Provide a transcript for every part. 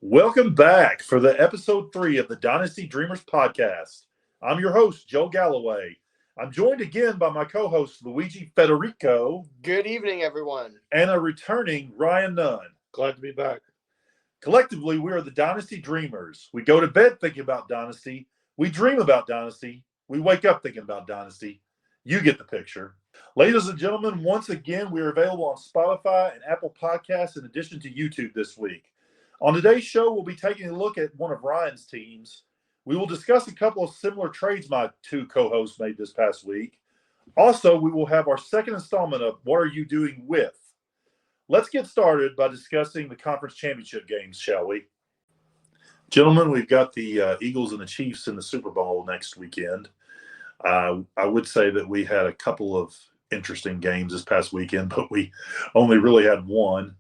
Welcome back for the episode 3 of the Dynasty Dreamerz podcast. I'm your host, Joe Galloway. I'm joined again by my co-host, Luigi Federico. Good evening, everyone. And a returning Ryan Nunn. Glad to be back. Collectively, we are the Dynasty Dreamerz. We go to bed thinking about Dynasty. We dream about Dynasty. We wake up thinking about Dynasty. You get the picture. Ladies and gentlemen, once again, we are available on Spotify and Apple Podcasts in addition to YouTube this week. On today's show, we'll be taking a look at one of Ryan's teams. We will discuss a couple of similar trades my two co-hosts made this past week. Also, we will have our second installment of What Are You Doing With? Let's get started by discussing the conference championship games, shall we? Gentlemen, we've got the Eagles and the Chiefs in the Super Bowl next weekend. I would say that we had a couple of interesting games this past weekend, but we only really had one.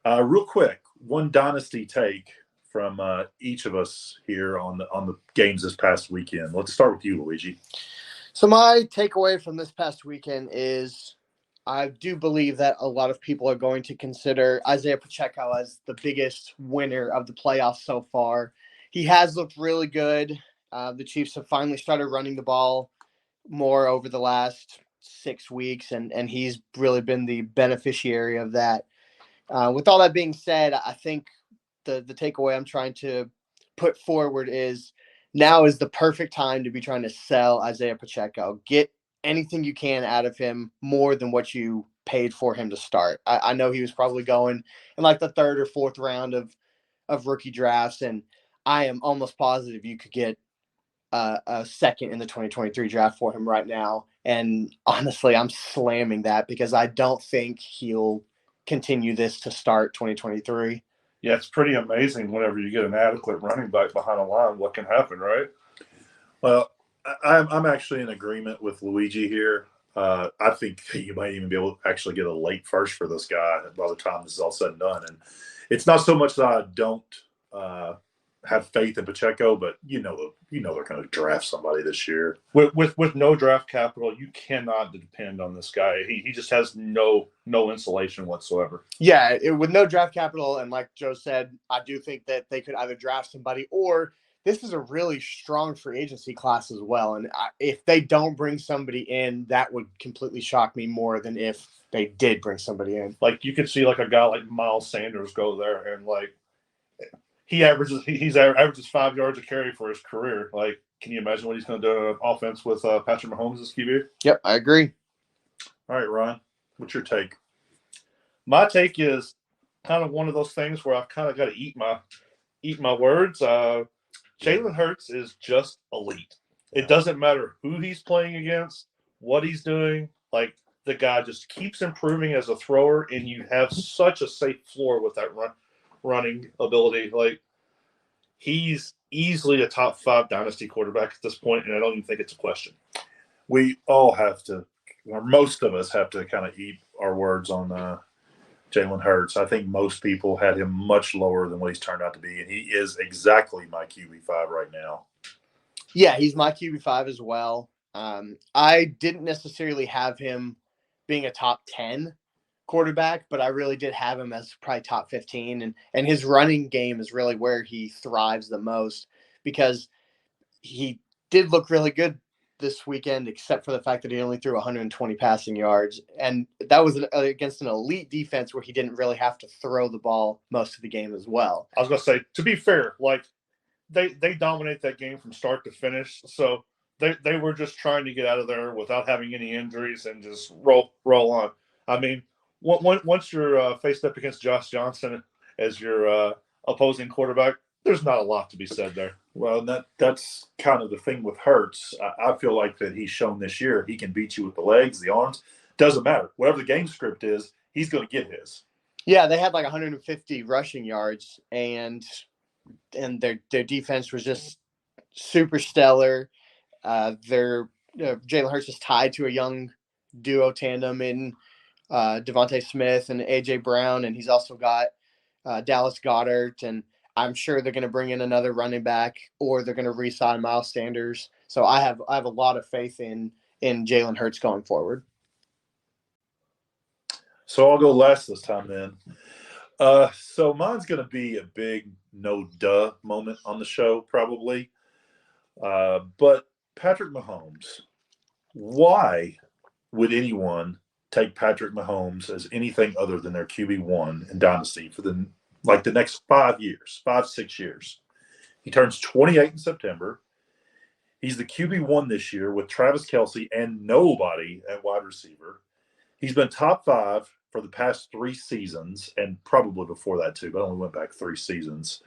Real quick, one dynasty take from each of us here on the games this past weekend. Let's start with you, Luigi. So my takeaway from this past weekend is I do believe that a lot of people are going to consider Isaiah Pacheco as the biggest winner of the playoffs so far. He has looked really good. The Chiefs have finally started running the ball more over the last 6 weeks, and he's really been the beneficiary of that. With all that being said, I think the takeaway I'm trying to put forward is now is the perfect time to be trying to sell Isaiah Pacheco. Get anything you can out of him more than what you paid for him to start. I know he was probably going in like the third or fourth round of rookie drafts, and I am almost positive you could get a second in the 2023 draft for him right now. And honestly, I'm slamming that because I don't think he'll continue this to start 2023. Yeah, it's pretty amazing whenever you get an adequate running back behind a line, what can happen, right? Well, I'm actually in agreement with Luigi here. I think you might even be able to actually get a late first for this guy by the time this is all said and done. And it's not so much that I don't have faith in Pacheco, but you know they're going to draft somebody this year. With no draft capital, you cannot depend on this guy. He just has no insulation whatsoever. Yeah, with no draft capital, and like Joe said, I do think that they could either draft somebody or this is a really strong free agency class as well. And if they don't bring somebody in, that would completely shock me more than if they did bring somebody in. Like you could see like a guy like Miles Sanders go there and like he averages 5 yards a carry for his career. Like, can you imagine what he's going to do on offense with Patrick Mahomes as QB? Yep, I agree. All right, Ryan, what's your take? My take is kind of one of those things where I've kind of got to eat my words. Jalen Hurts is just elite. It doesn't matter who he's playing against, what he's doing. Like, the guy just keeps improving as a thrower, and you have such a safe floor with that running ability. Like, he's easily a top 5 dynasty quarterback at this point, and I don't even think it's a question. We all have to, or most of us have to kind of eat our words on Jalen Hurts. I think most people had him much lower than what he's turned out to be, and he is exactly my QB5 right now. Yeah, he's my QB5 as well. I didn't necessarily have him being a top 10 quarterback, but I really did have him as probably top 15, and his running game is really where he thrives the most because he did look really good this weekend, except for the fact that he only threw 120 passing yards, and that was against an elite defense where he didn't really have to throw the ball most of the game as well. I was going to say, to be fair, like they dominate that game from start to finish, so they were just trying to get out of there without having any injuries and just roll on. I mean, once you're faced up against Josh Johnson as your opposing quarterback, there's not a lot to be said there. Well, that's kind of the thing with Hurts. I feel like that he's shown this year he can beat you with the legs, the arms. Doesn't matter. Whatever the game script is, he's going to get his. Yeah, they had like 150 rushing yards, and their defense was just super stellar. Jalen Hurts is tied to a young duo tandem in Devontae Smith and A.J. Brown, and he's also got Dallas Goedert, and I'm sure they're going to bring in another running back, or they're going to re-sign Miles Sanders. So I have a lot of faith in Jalen Hurts going forward. So I'll go last this time then. So mine's going to be a big no duh moment on the show, probably. But Patrick Mahomes, why would anyone take Patrick Mahomes as anything other than their QB1 in Dynasty for the next 5 years, 5-6 years? He turns 28 in September. He's the QB1 this year with Travis Kelce and nobody at wide receiver. He's been top 5 for the past 3 seasons, and probably before that too, but only went back 3 seasons.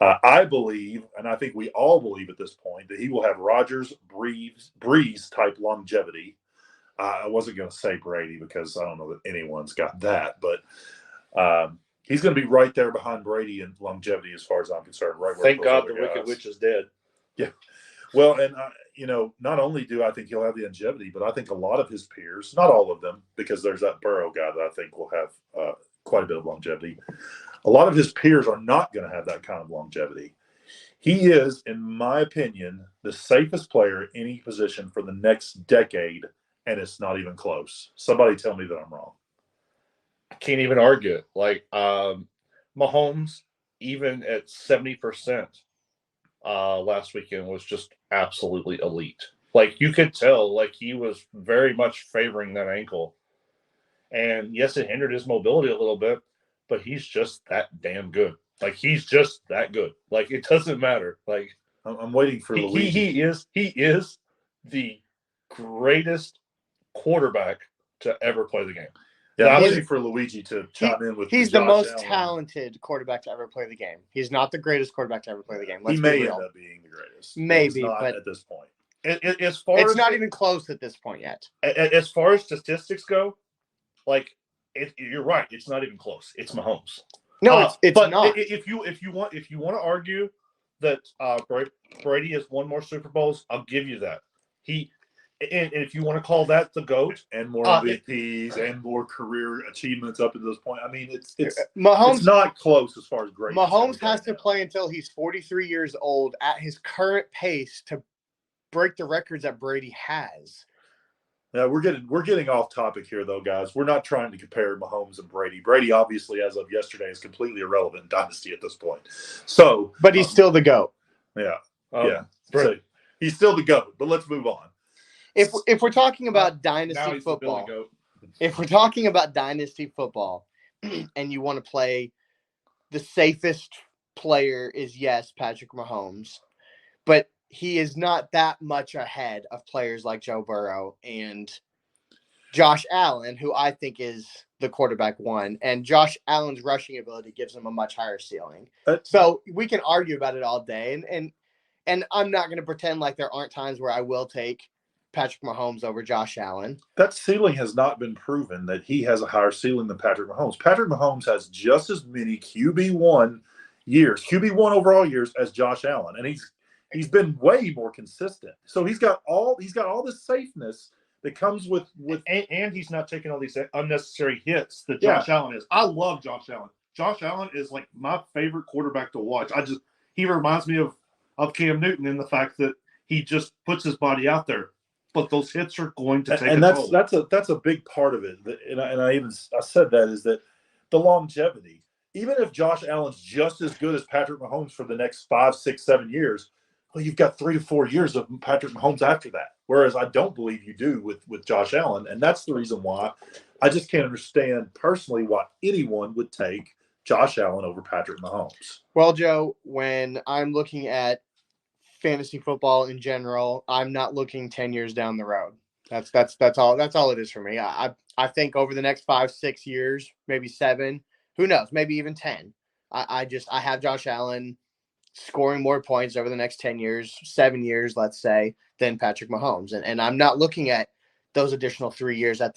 I believe, and I think we all believe at this point, that he will have Rodgers, Breeze type longevity. I wasn't going to say Brady because I don't know that anyone's got that, but he's going to be right there behind Brady in longevity as far as I'm concerned. Right. Thank God the Wicked Witch is dead. Yeah. Well, and not only do I think he'll have the longevity, but I think a lot of his peers, not all of them, because there's that Burrow guy that I think will have quite a bit of longevity. A lot of his peers are not going to have that kind of longevity. He is, in my opinion, the safest player at any position for the next decade, and it's not even close. Somebody tell me that I'm wrong. I can't even argue it. Like Mahomes, even at 70%. Last weekend was just absolutely elite. Like you could tell, like he was very much favoring that ankle. And yes, it hindered his mobility a little bit, but he's just that damn good. Like he's just that good. Like it doesn't matter. Like I'm waiting for Luigi. He is the greatest quarterback to ever play the game. Yeah, I'm waiting for Luigi to chime in with. He's the Josh most Allen. Talented quarterback to ever play the game. He's not the greatest quarterback to ever play the game. He may end up being the greatest. Maybe, but at this point, it's not even close at this point yet. As far as statistics go, like you're right, it's not even close. It's Mahomes. No, it's but not. If you want to argue that Brady has won more Super Bowls, I'll give you that. And if you want to call that the GOAT, and more MVPs and more career achievements up to this point, I mean, it's Mahomes. It's not close as far as great. Mahomes has to play until he's 43 years old at his current pace to break the records that Brady has. Now we're getting off topic here, though, guys. We're not trying to compare Mahomes and Brady. Brady, obviously, as of yesterday, is completely irrelevant in Dynasty at this point. So, but he's still the GOAT. Yeah, so he's still the GOAT. But let's move on. If we're talking about dynasty football, if we're talking about dynasty football, and you want to play, the safest player is Patrick Mahomes, but he is not that much ahead of players like Joe Burrow and Josh Allen, who I think is the quarterback one, and Josh Allen's rushing ability gives him a much higher ceiling. So we can argue about it all day, and I'm not going to pretend like there aren't times where I will take Patrick Mahomes over Josh Allen. That ceiling has not been proven that he has a higher ceiling than Patrick Mahomes. Patrick Mahomes has just as many QB1 overall years as Josh Allen, and he's been way more consistent. So he's got all this safeness that comes with and he's not taking all these unnecessary hits that Josh Allen is. I love Josh Allen. Josh Allen is like my favorite quarterback to watch. He reminds me of Cam Newton in the fact that he just puts his body out there. But those hits are going to take and that's a big part of it. And I said that is that the longevity. Even if Josh Allen's just as good as Patrick Mahomes for the next 5, 6, 7 years, well, you've got 3 to 4 years of Patrick Mahomes after that. Whereas I don't believe you do with Josh Allen, and that's the reason why I just can't understand personally why anyone would take Josh Allen over Patrick Mahomes. Well, Joe, when I'm looking at fantasy football in general, I'm not looking 10 years down the road. That's all it is for me. I think over the next 5, 6 years, maybe 7, who knows, maybe even 10. I have Josh Allen scoring more points over the next 10 years, 7 years, let's say, than Patrick Mahomes. And I'm not looking at those additional 3 years at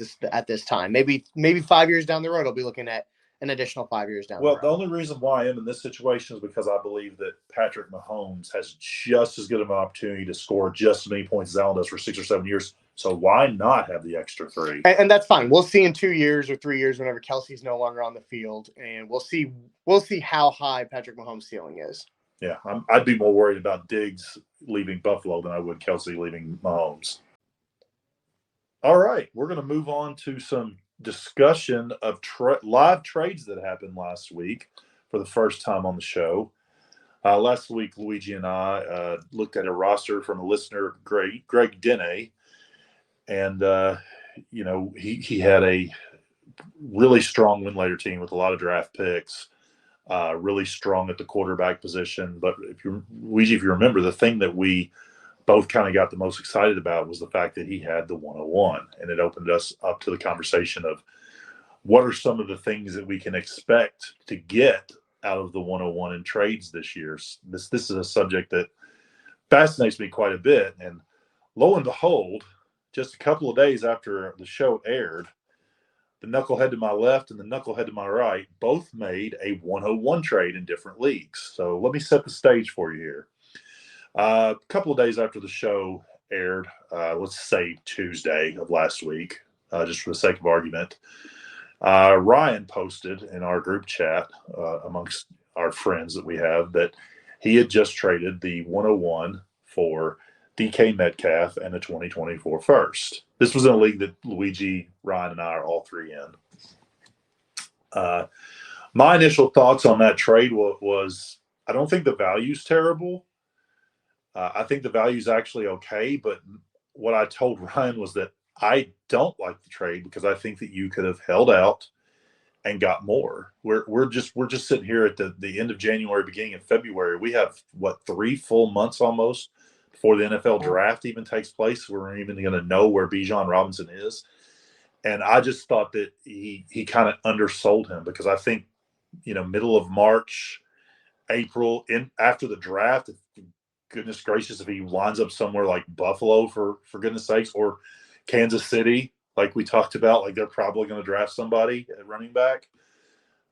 this time. Maybe 5 years down the road, I'll be looking at an additional 5 years down the road. Well, the only reason why I am in this situation is because I believe that Patrick Mahomes has just as good of an opportunity to score just as many points as Allen does for 6 or 7 years. So why not have the extra 3? And that's fine. We'll see in 2 years or 3 years whenever Kelsey's no longer on the field, and we'll see how high Patrick Mahomes' ceiling is. Yeah, I'd be more worried about Diggs leaving Buffalo than I would Kelsey leaving Mahomes. All right, we're going to move on to some discussion of live trades that happened last week for the first time on the show. Last week, Luigi and I looked at a roster from a listener, Greg Dene, and he had a really strong win-later team with a lot of draft picks, really strong at the quarterback position. But Luigi, if you remember, the thing that we both kind of got the most excited about was the fact that he had the 101, and it opened us up to the conversation of what are some of the things that we can expect to get out of the 101 in trades this year. This is a subject that fascinates me quite a bit, and lo and behold, just a couple of days after the show aired, the knucklehead to my left and the knucklehead to my right both made a 101 trade in different leagues. So let me set the stage for you here. A couple of days after the show aired, let's say Tuesday of last week, just for the sake of argument, Ryan posted in our group chat amongst our friends that we have that he had just traded the 101 for DK Metcalf and a 2024 first. This was in a league that Luigi, Ryan, and I are all three in. My initial thoughts on that trade was I don't think the value's terrible. I think the value's actually okay, but what I told Ryan was that I don't like the trade because I think that you could have held out and got more. We're just sitting here at the end of January, beginning of February. We have 3 full months almost before the NFL draft even takes place. We're even going to know where Bijan Robinson is. And I just thought that he kind of undersold him because I think, middle of March, April, after the draft, goodness gracious, if he winds up somewhere like Buffalo, for goodness sakes, or Kansas City, like we talked about, like they're probably going to draft somebody at running back,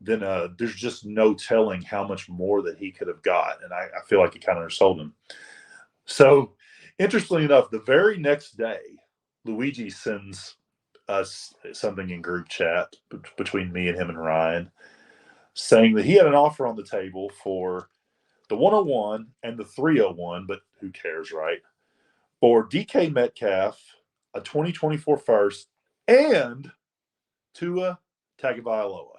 then there's just no telling how much more that he could have got. And I feel like he kind of undersold him. So, interestingly enough, the very next day, Luigi sends us something in group chat between me and him and Ryan, saying that he had an offer on the table for the 101 and the 301, but who cares, right? For DK Metcalf, a 2024 first, and Tua Tagovailoa.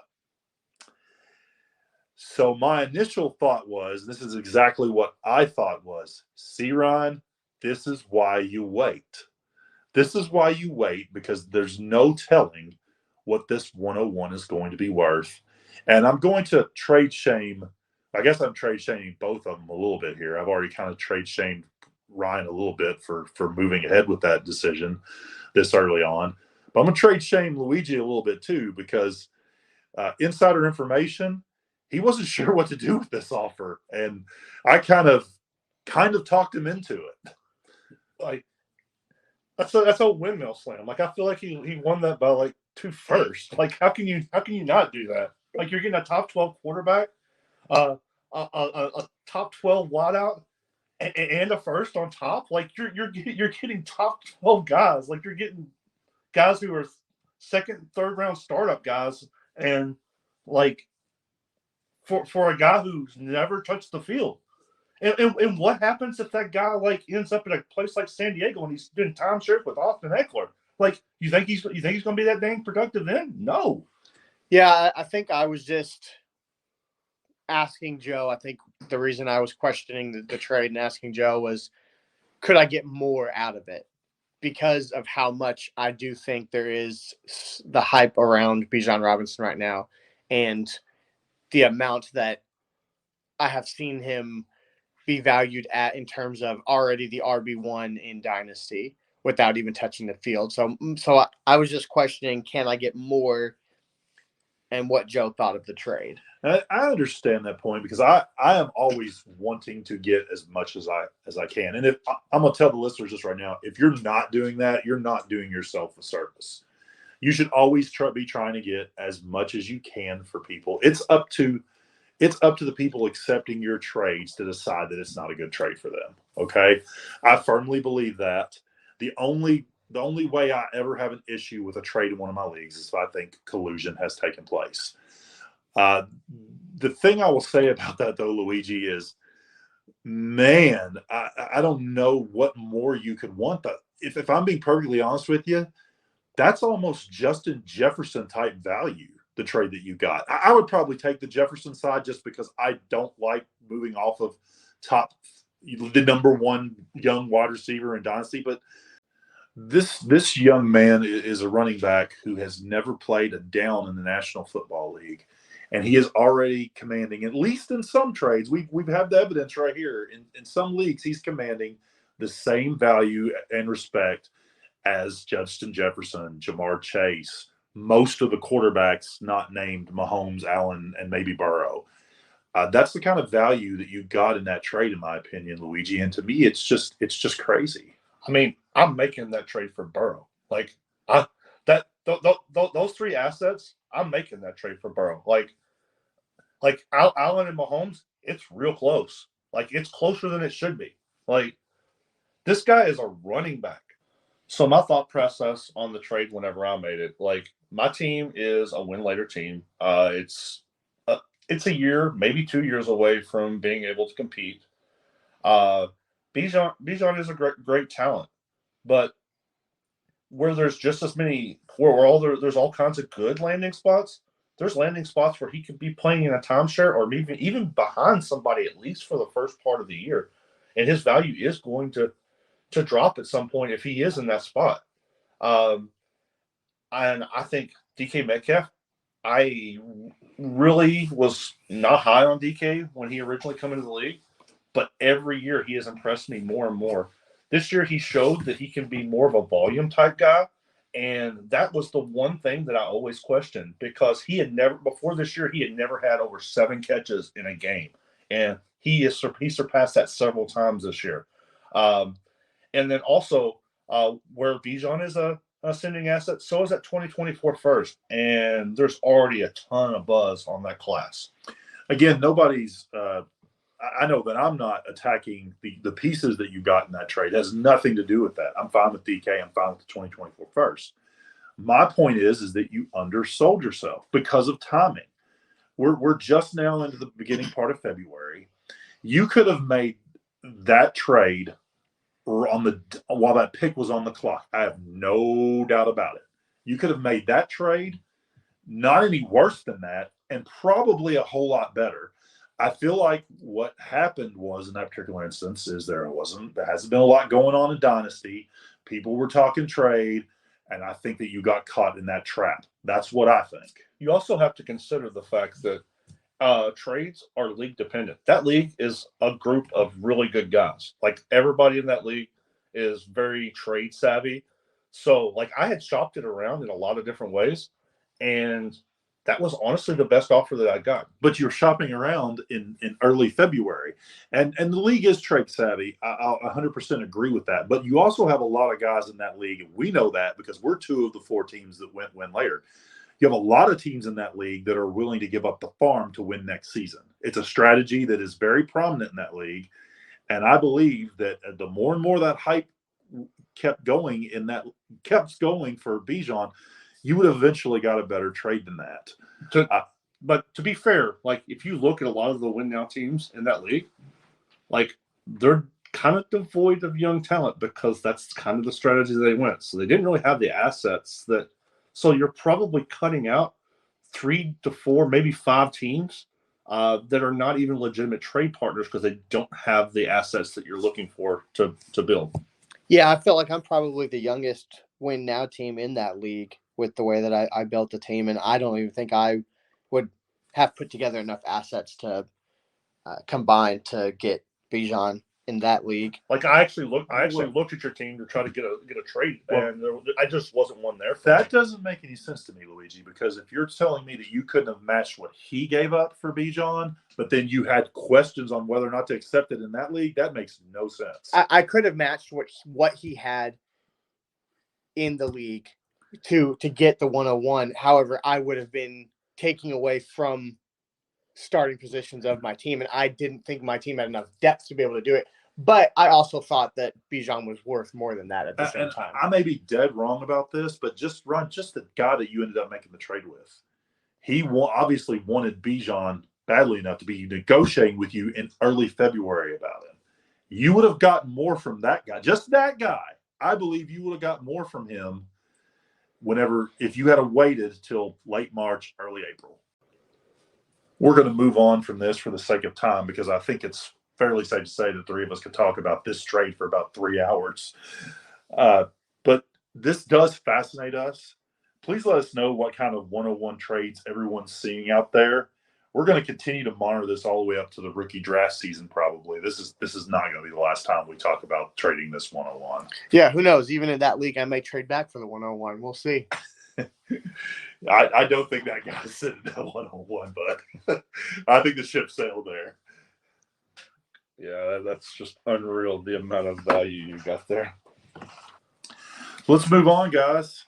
So my initial thought was, this is exactly what I thought was, see, Ryan, this is why you wait. This is why you wait, because there's no telling what this 101 is going to be worth. And I'm going to trade shame. I guess I'm trade shaming both of them a little bit here. I've already kind of trade shamed Ryan a little bit for moving ahead with that decision this early on. But I'm going to trade shame Luigi a little bit too, because insider information, he wasn't sure what to do with this offer. And I kind of talked him into it. Like, that's a windmill slam. Like, I feel like he won that by 2 firsts. Like, how can you not do that? Like, you're getting a top 12 quarterback, a top 12 wideout, and a first on top. Like, you're getting top 12 guys. Like, you're getting guys who are second, third round startup guys, and for a guy who's never touched the field. And what happens if that guy ends up in a place like San Diego and he's doing timeshares with Austin Eckler? You think he's going to be that dang productive then? No. Yeah, I think I was just asking Joe. I think the reason I was questioning the trade and asking Joe was, could I get more out of it? Because of how much I do think there is the hype around Bijan Robinson right now, and the amount that I have seen him be valued at in terms of already the RB1 in Dynasty without even touching the field. So I was just questioning, can I get more, and what Joe thought of the trade. I understand that point, because I am always wanting to get as much as I can. And if I'm going to tell the listeners this right now, if you're not doing that, you're not doing yourself a service. You should always be trying to get as much as you can for people. It's up to the people accepting your trades to decide that it's not a good trade for them. Okay. I firmly believe that. The only way I ever have an issue with a trade in one of my leagues is if I think collusion has taken place. The thing I will say about that, though, Luigi, is, man, I don't know what more you could want. If I'm being perfectly honest with you, that's almost Justin Jefferson type value. the trade that you got. I would probably take the Jefferson side just because I don't like moving off of the number one young wide receiver in Dynasty. But this young man is a running back who has never played a down in the National Football League. And he is already commanding, at least in some trades, we've had the evidence right here. In some leagues, he's commanding the same value and respect as Justin Jefferson, Jamar Chase, most of the quarterbacks not named Mahomes, Allen, and maybe Burrow. That's the kind of value that you got in that trade, in my opinion, Luigi. And to me, it's just crazy. I mean, I'm making that trade for Burrow. Like those three assets, I'm making that trade for Burrow. Like Allen and Mahomes, it's real close. Like it's closer than it should be. Like this guy is a running back. So my thought process on the trade whenever I made it, like my team is a win later team. It's a year, maybe 2 years away from being able to compete. Bijan is a great talent, but where there's just as many, there's all kinds of good landing spots. There's landing spots where he could be playing in a timeshare or maybe even behind somebody at least for the first part of the year, and his value is going to drop at some point if he is in that spot. And I think DK Metcalf, I really was not high on DK when he originally came into the league, but every year he has impressed me more and more. This year he showed that he can be more of a volume type guy, and that was the one thing that I always questioned because before this year he had never had over 7 catches in a game, and he surpassed that several times this year. And then also where Bijan is a ascending asset, so is that 2024 first. And there's already a ton of buzz on that class. Again, nobody's I know that I'm not attacking the pieces that you got in that trade. It has nothing to do with that. I'm fine with DK. I'm fine with the 2024 first. My point is that you undersold yourself because of timing. We're just now into the beginning part of February. You could have made that trade while that pick was on the clock. I have no doubt about it. You could have made that trade not any worse than that and probably a whole lot better. I feel like what happened was in that particular instance is there hasn't been a lot going on in Dynasty. People were talking trade, and I think that you got caught in that trap. That's what I think. You also have to consider the fact that trades are league dependent. That league is a group of really good guys. Like everybody in that league is very trade savvy. So like I had shopped it around in a lot of different ways, and that was honestly the best offer that I got. But you're shopping around in early February, and the league is trade savvy. I'll 100% agree with that. But you also have a lot of guys in that league, and we know that because we're 2 of the 4 teams that win later. You have a lot of teams in that league that are willing to give up the farm to win next season. It's a strategy that is very prominent in that league, and I believe that the more and more that hype kept going for Bijan, you would have eventually got a better trade than that. But to be fair, like if you look at a lot of the win now teams in that league, like they're kind of devoid of young talent because that's kind of the strategy they went. So they didn't really have the assets that. So you're probably cutting out 3 to 4, maybe 5 teams that are not even legitimate trade partners because they don't have the assets that you're looking for to build. Yeah, I feel like I'm probably the youngest win now team in that league with the way that I built the team, and I don't even think I would have put together enough assets to combine to get Bijan in that league. Like I actually looked at your team to try to get a trade, and I just wasn't one there. That doesn't make any sense to me, Luigi, because if you're telling me that you couldn't have matched what he gave up for Bijan, but then you had questions on whether or not to accept it in that league, that makes no sense. I could have matched what he had in the league to get the 101. However, I would have been taking away from starting positions of my team, and I didn't think my team had enough depth to be able to do it. But I also thought that Bijan was worth more than that at the same time. I may be dead wrong about this, but just the guy that you ended up making the trade with, he obviously wanted Bijan badly enough to be negotiating with you in early February about him. You would have gotten more from that guy. Just that guy. I believe you would have got more from him if you had waited till late March, early April. We're going to move on from this for the sake of time because I think it's fairly safe to say the three of us could talk about this trade for about 3 hours. But this does fascinate us. Please let us know what kind of 101 trades everyone's seeing out there. We're going to continue to monitor this all the way up to the rookie draft season. Probably this is not going to be the last time we talk about trading this 101. Yeah, who knows? Even in that league, I may trade back for the 101. We'll see. I don't think that guy's sitting at 101, but I think the ship sailed there. Yeah, that's just unreal, the amount of value you got there. Let's move on, guys.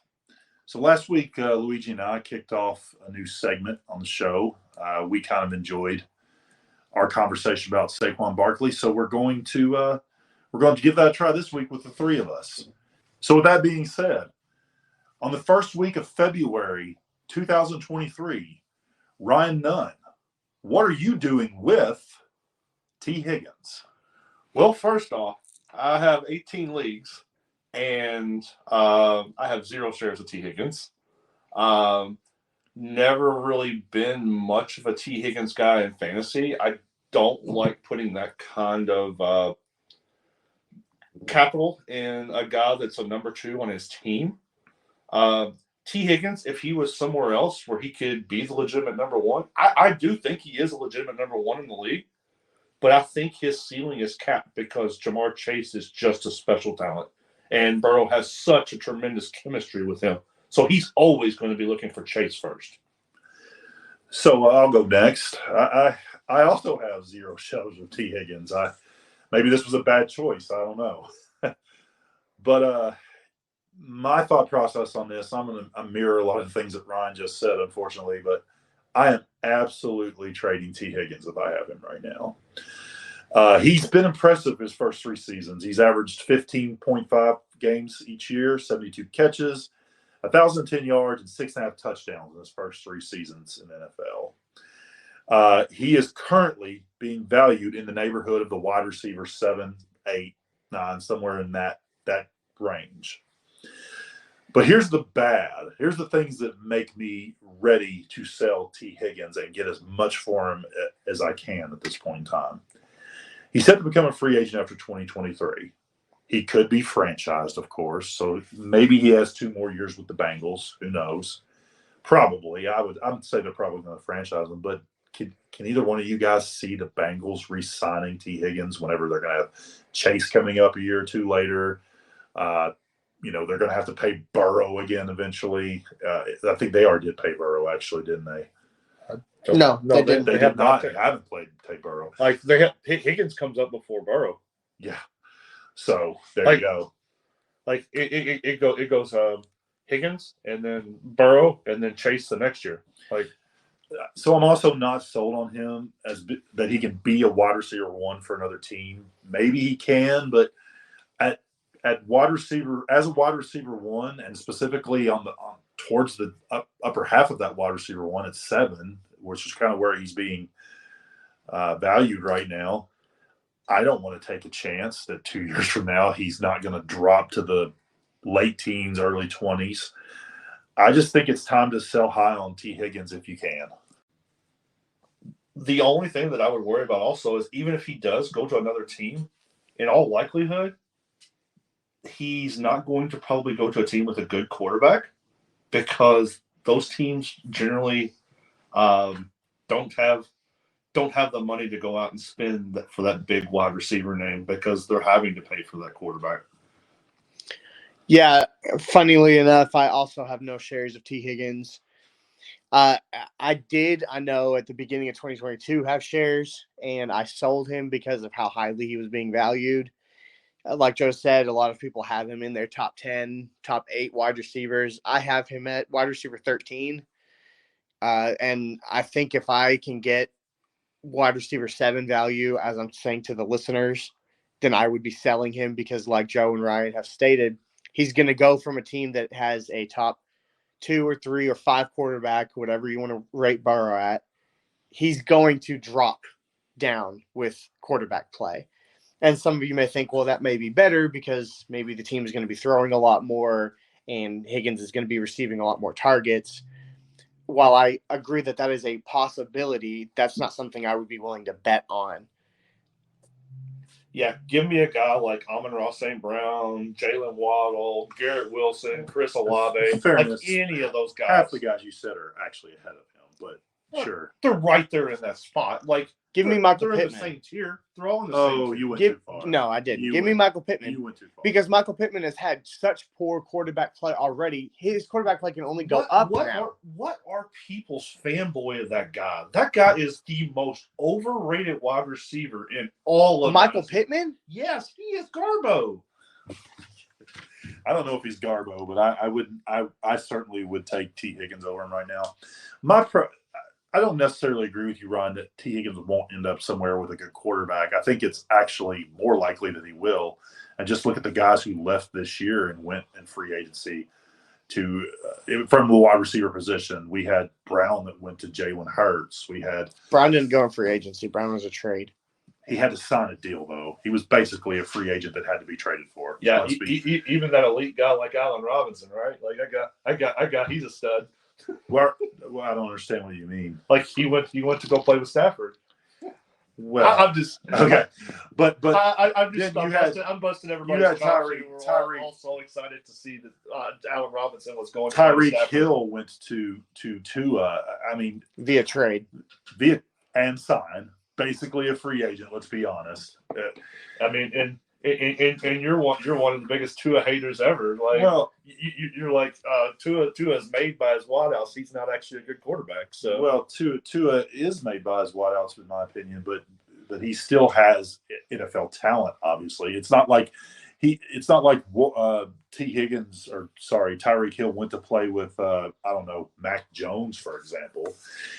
So last week, Luigi and I kicked off a new segment on the show. We kind of enjoyed our conversation about Saquon Barkley, so we're going to give that a try this week with the three of us. So with that being said, on the first week of February 2023, Ryan Nunn, what are you doing with T. Higgins? Well, first off, I have 18 leagues, and I have 0 shares of T. Higgins. Never really been much of a T. Higgins guy in fantasy. I don't like putting that kind of capital in a guy that's a number 2 on his team. T. Higgins, if he was somewhere else where he could be the legitimate number 1, I do think he is a legitimate number 1 in the league. But I think his ceiling is capped because Jamar Chase is just a special talent. And Burrow has such a tremendous chemistry with him. So he's always going to be looking for Chase first. So I'll go next. I also have 0 shares of T. Higgins. Maybe this was a bad choice. I don't know. But my thought process on this, I'm going to mirror a lot of the things that Ryan just said, unfortunately. But I am absolutely trading T. Higgins if I have him right now. He's been impressive his first 3 seasons. He's averaged 15.5 games each year, 72 catches, 1,010 yards, and 6.5 touchdowns in his first 3 seasons in the NFL. He is currently being valued in the neighborhood of the wide receiver 7, 8, 9, somewhere in that range. But here's the bad. Here's the things that make me ready to sell T. Higgins and get as much for him as I can at this point in time. He's set to become a free agent after 2023. He could be franchised, of course, so maybe he has 2 more years with the Bengals. Who knows? Probably. I would say they're probably going to franchise him, but can either one of you guys see the Bengals re-signing T. Higgins whenever they're going to have Chase coming up a year or 2 later? They're going to have to pay Burrow again eventually. I think they already did pay Burrow, actually, didn't they? No, they didn't. They did not. They haven't played Burrow. Like Higgins comes up before Burrow. Yeah. So there you go. Like it goes Higgins and then Burrow and then Chase the next year. So I'm also not sold on him that he can be a wide receiver 1 for another team. Maybe he can, but at wide receiver, as a wide receiver 1, and specifically towards the upper half of that wide receiver 1 at 7, which is kind of where he's being valued right now. I don't want to take a chance that 2 years from now he's not going to drop to the late teens, early 20s. I just think it's time to sell high on T. Higgins if you can. The only thing that I would worry about also is even if he does go to another team, in all likelihood, he's not going to probably go to a team with a good quarterback because those teams generally don't have the money to go out and spend for that big wide receiver name because they're having to pay for that quarterback. Yeah, funnily enough, I also have no shares of T. Higgins. I know at the beginning of 2022 have shares, and I sold him because of how highly he was being valued. Like Joe said, a lot of people have him in their top 10, top 8 wide receivers. I have him at wide receiver 13. And I think if I can get wide receiver 7 value, as I'm saying to the listeners, then I would be selling him because like Joe and Ryan have stated, he's going to go from a team that has a top 2 or 3 or 5 quarterback, whatever you want to rate Burrow at. He's going to drop down with quarterback play. And some of you may think, well, that may be better because maybe the team is going to be throwing a lot more and Higgins is going to be receiving a lot more targets. While I agree that that is a possibility, that's not something I would be willing to bet on. Yeah, give me a guy like Amon-Ra St. Brown, Jalen Waddle, Garrett Wilson, Chris Olave, Fairness, like any of those guys. Half the guys you said are actually ahead of him, but sure. They're right there in that spot. Like, Give me Michael they're Pittman. in the same tier. They're all in the same tier. You went too far. No, I didn't. You Give me went- Michael Pittman. You went too far. Because Michael Pittman has had such poor quarterback play already. His quarterback play can only go up now. What are people's fanboy of that guy? That guy is the most overrated wide receiver in all of Michael Dynasty. Pittman? Yes, he is Garbo. I don't know if he's Garbo, but I wouldn't. I certainly would take T. Higgins over him right now. I don't necessarily agree with you, Ron, that T. Higgins won't end up somewhere with a good quarterback. I think it's actually more likely that he will. And just look at the guys who left this year and went in free agency from the wide receiver position. We had Brown that went to Jalen Hurts. Brown didn't go in free agency. Brown was a trade. He had to sign a deal, though. He was basically a free agent that had to be traded for. Yeah, even that elite guy like Allen Robinson, right? Like I got he's a stud. Well, I don't understand what you mean. Like he went to go play with Stafford. Well, I'm just okay, but I'm busting everybody. You had Tyreek. We're all so excited to see that Allen Robinson was going. Tyreek Hill went to Tua. I mean, Via trade. And sign. Basically a free agent. Let's be honest. I mean, and you're one of the biggest Tua haters ever. Like, well, you're like Tua is made by his wideouts. He's not actually a good quarterback. So well, Tua is made by his wideouts, in my opinion, but he still has NFL talent. Obviously, it's not like T. Higgins Tyreek Hill went to play with I don't know, Mac Jones, for example.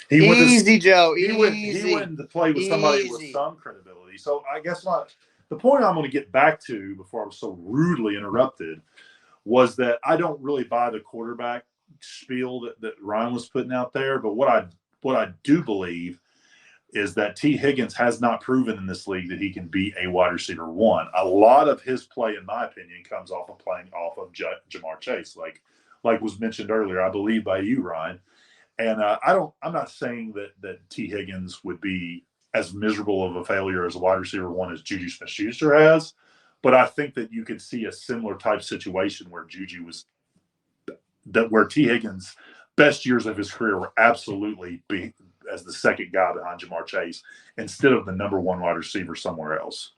He went to play with somebody with some credibility. So I guess the point I'm going to get back to before I was so rudely interrupted was that I don't really buy the quarterback spiel that Ryan was putting out there. But what I do believe is that T. Higgins has not proven in this league that he can be a wide receiver one. A lot of his play, in my opinion, comes off of playing off of Jamar Chase, like was mentioned earlier, I believe by you, Ryan. And I'm not saying that T. Higgins would be as miserable of a failure as a wide receiver one as Juju Smith-Schuster has, but I think that you could see a similar type situation where where T. Higgins' best years of his career were absolutely as the second guy behind Jamar Chase instead of the number one wide receiver somewhere else.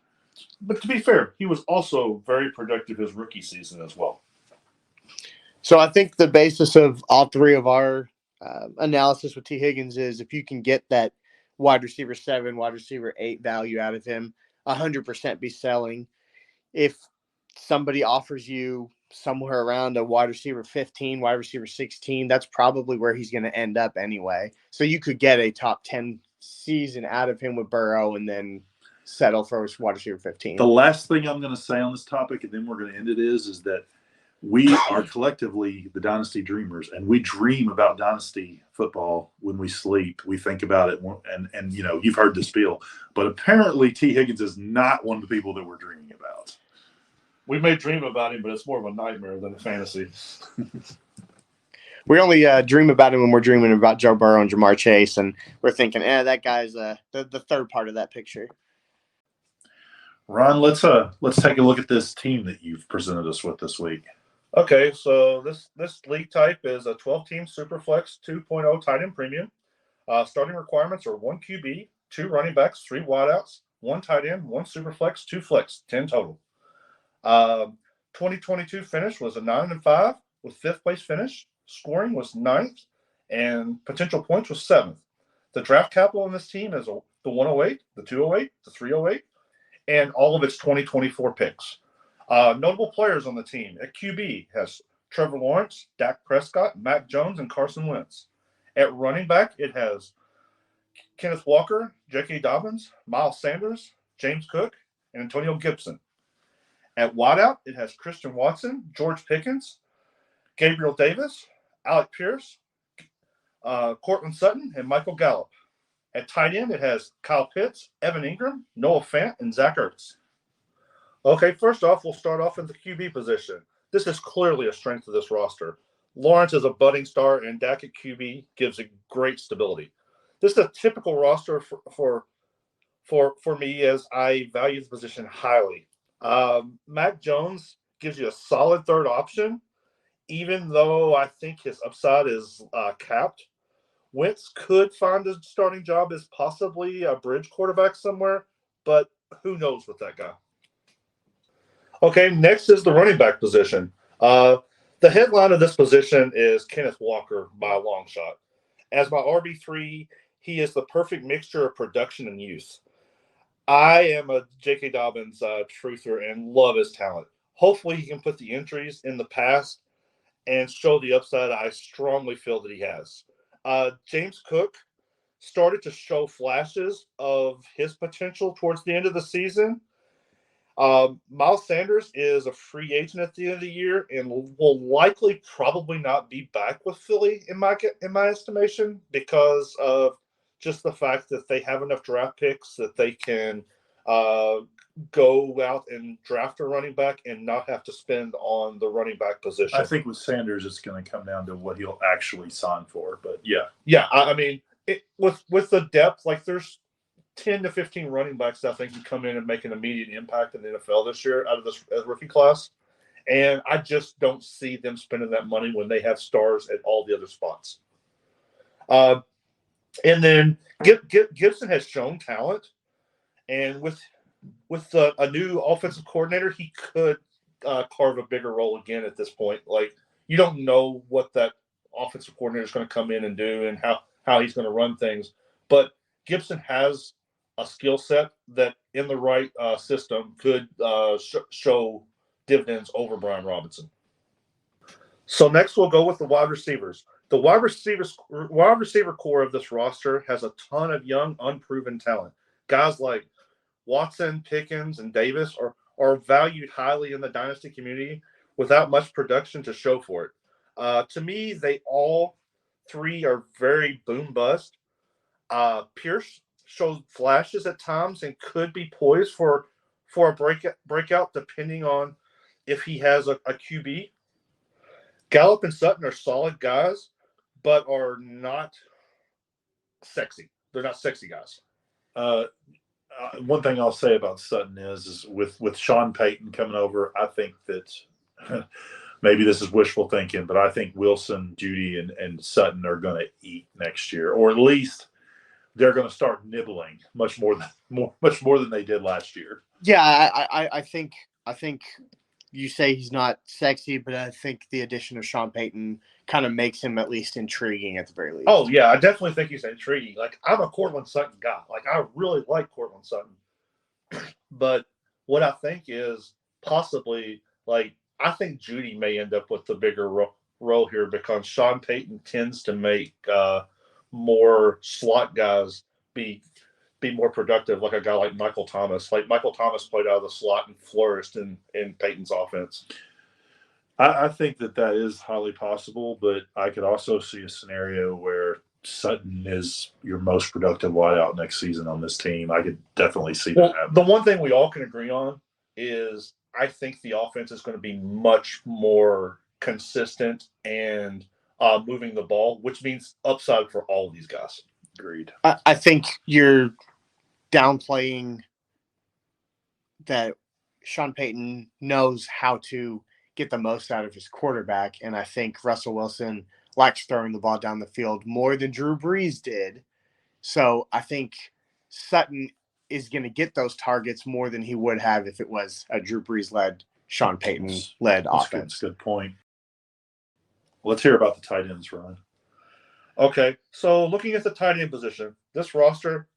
But to be fair, he was also very productive his rookie season as well. So I think the basis of all three of our analysis with T. Higgins is if you can get that wide receiver 7, wide receiver 8 value out of him, 100% be selling. If somebody offers you somewhere around a wide receiver 15, wide receiver 16, that's probably where he's going to end up anyway. So you could get a top 10 season out of him with Burrow and then settle for wide receiver 15. The last thing I'm going to say on this topic, and then we're going to end it, is that we are collectively the Dynasty Dreamers, and we dream about Dynasty football when we sleep. We think about it, and you've heard the spiel. But apparently T. Higgins is not one of the people that we're dreaming about. We may dream about him, but it's more of a nightmare than a fantasy. We only dream about him when we're dreaming about Joe Burrow and Jamar Chase, and we're thinking, that guy's the third part of that picture. Ron, let's take a look at this team that you've presented us with this week. Okay, so this league type is a 12-team Superflex 2.0 tight end premium. Starting requirements are 1 QB, 2 running backs, 3 wideouts, 1 tight end, 1 Superflex, 2 flex, 10 total. 2022 finish was a 9-5 with 5th place finish. Scoring was 9th, and potential points was 7th. The draft capital in this team is the 108, the 208, the 308, and all of its 2024 picks. Notable players on the team at QB has Trevor Lawrence, Dak Prescott, Mac Jones, and Carson Wentz. At running back, it has Kenneth Walker, J.K. Dobbins, Miles Sanders, James Cook, and Antonio Gibson. At wideout, it has Christian Watson, George Pickens, Gabriel Davis, Alec Pierce, Cortland Sutton, and Michael Gallup. At tight end, it has Kyle Pitts, Evan Engram, Noah Fant, and Zach Ertz. Okay, first off, we'll start off at the QB position. this is clearly a strength of this roster. Lawrence is a budding star, and Dak at QB gives it great stability. This is a typical roster for me, as I value the position highly. Mac Jones gives you a solid third option, even though I think his upside is capped. Wentz could find a starting job as possibly a bridge quarterback somewhere, but who knows with that guy. Okay, next is the running back position. The headline of this position is Kenneth Walker by a long shot. As my RB3, he is the perfect mixture of production and youth. I am a J.K. Dobbins truther and love his talent. Hopefully he can put the injuries in the past and show the upside I strongly feel that he has. James Cook started to show flashes of his potential towards the end of the season. Miles Sanders is a free agent at the end of the year and will likely probably not be back with Philly in my estimation, because of just the fact that they have enough draft picks that they can go out and draft a running back and not have to spend on the running back position. I think with Sanders, it's going to come down to what he'll actually sign for. But yeah. I mean, with the depth, like there's 10 to 15 running backs that I think can come in and make an immediate impact in the NFL this year out of this rookie class. And I just don't see them spending that money when they have stars at all the other spots. And then Gibson has shown talent. And with a new offensive coordinator, he could carve a bigger role again at this point. Like, you don't know what that offensive coordinator is going to come in and do and how he's going to run things. But Gibson has a skill set that in the right system could show dividends over Brian Robinson. So next we'll go with the wide receivers. The wide receiver core of this roster has a ton of young, unproven talent. Guys like Watson, Pickens, and Davis are valued highly in the dynasty community without much production to show for it. To me, they all three are very boom bust. Pierce shows flashes at times and could be poised for a breakout depending on if he has a QB. Gallup and Sutton are solid guys, but are not sexy. They're not sexy guys. One thing I'll say about Sutton is with Sean Payton coming over, I think that maybe this is wishful thinking, but I think Wilson, Judy, and Sutton are going to eat next year, or at least they're going to start nibbling much more than they did last year. Yeah, I think you say he's not sexy, but I think the addition of Sean Payton kind of makes him at least intriguing at the very least. Oh, yeah, I definitely think he's intriguing. Like, I'm a Cortland Sutton guy. Like, I really like Cortland Sutton. But what I think is possibly, like, I think Judy may end up with the bigger role here because Sean Payton tends to make more slot guys be more productive, like a guy like Michael Thomas. Like, Michael Thomas played out of the slot and flourished in Payton's offense. I think that is highly possible, but I could also see a scenario where Sutton is your most productive wideout next season on this team. I could definitely see that happen. The one thing we all can agree on is I think the offense is going to be much more consistent and moving the ball, which means upside for all of these guys. Agreed. I think you're downplaying that Sean Payton knows how to get the most out of his quarterback, and I think Russell Wilson likes throwing the ball down the field more than Drew Brees did. So I think Sutton is going to get those targets more than he would have if it was a Drew Brees-led, Sean Payton-led offense. That's a good point. Let's hear about the tight ends, Ryan. Okay, so looking at the tight end position, this roster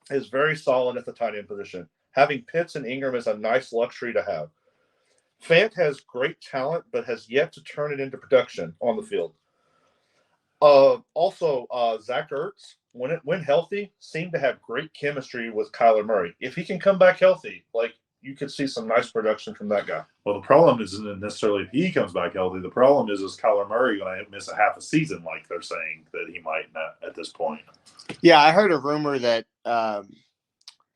is very solid at the tight end position. Having Pitts and Engram is a nice luxury to have. Fant has great talent, but has yet to turn it into production on the field. Also, Zach Ertz, when healthy, seemed to have great chemistry with Kyler Murray. If he can come back healthy, like, you could see some nice production from that guy. Well, the problem isn't necessarily if he comes back healthy. The problem is Kyler Murray going to miss a half a season like they're saying that he might not at this point? Yeah, I heard a rumor that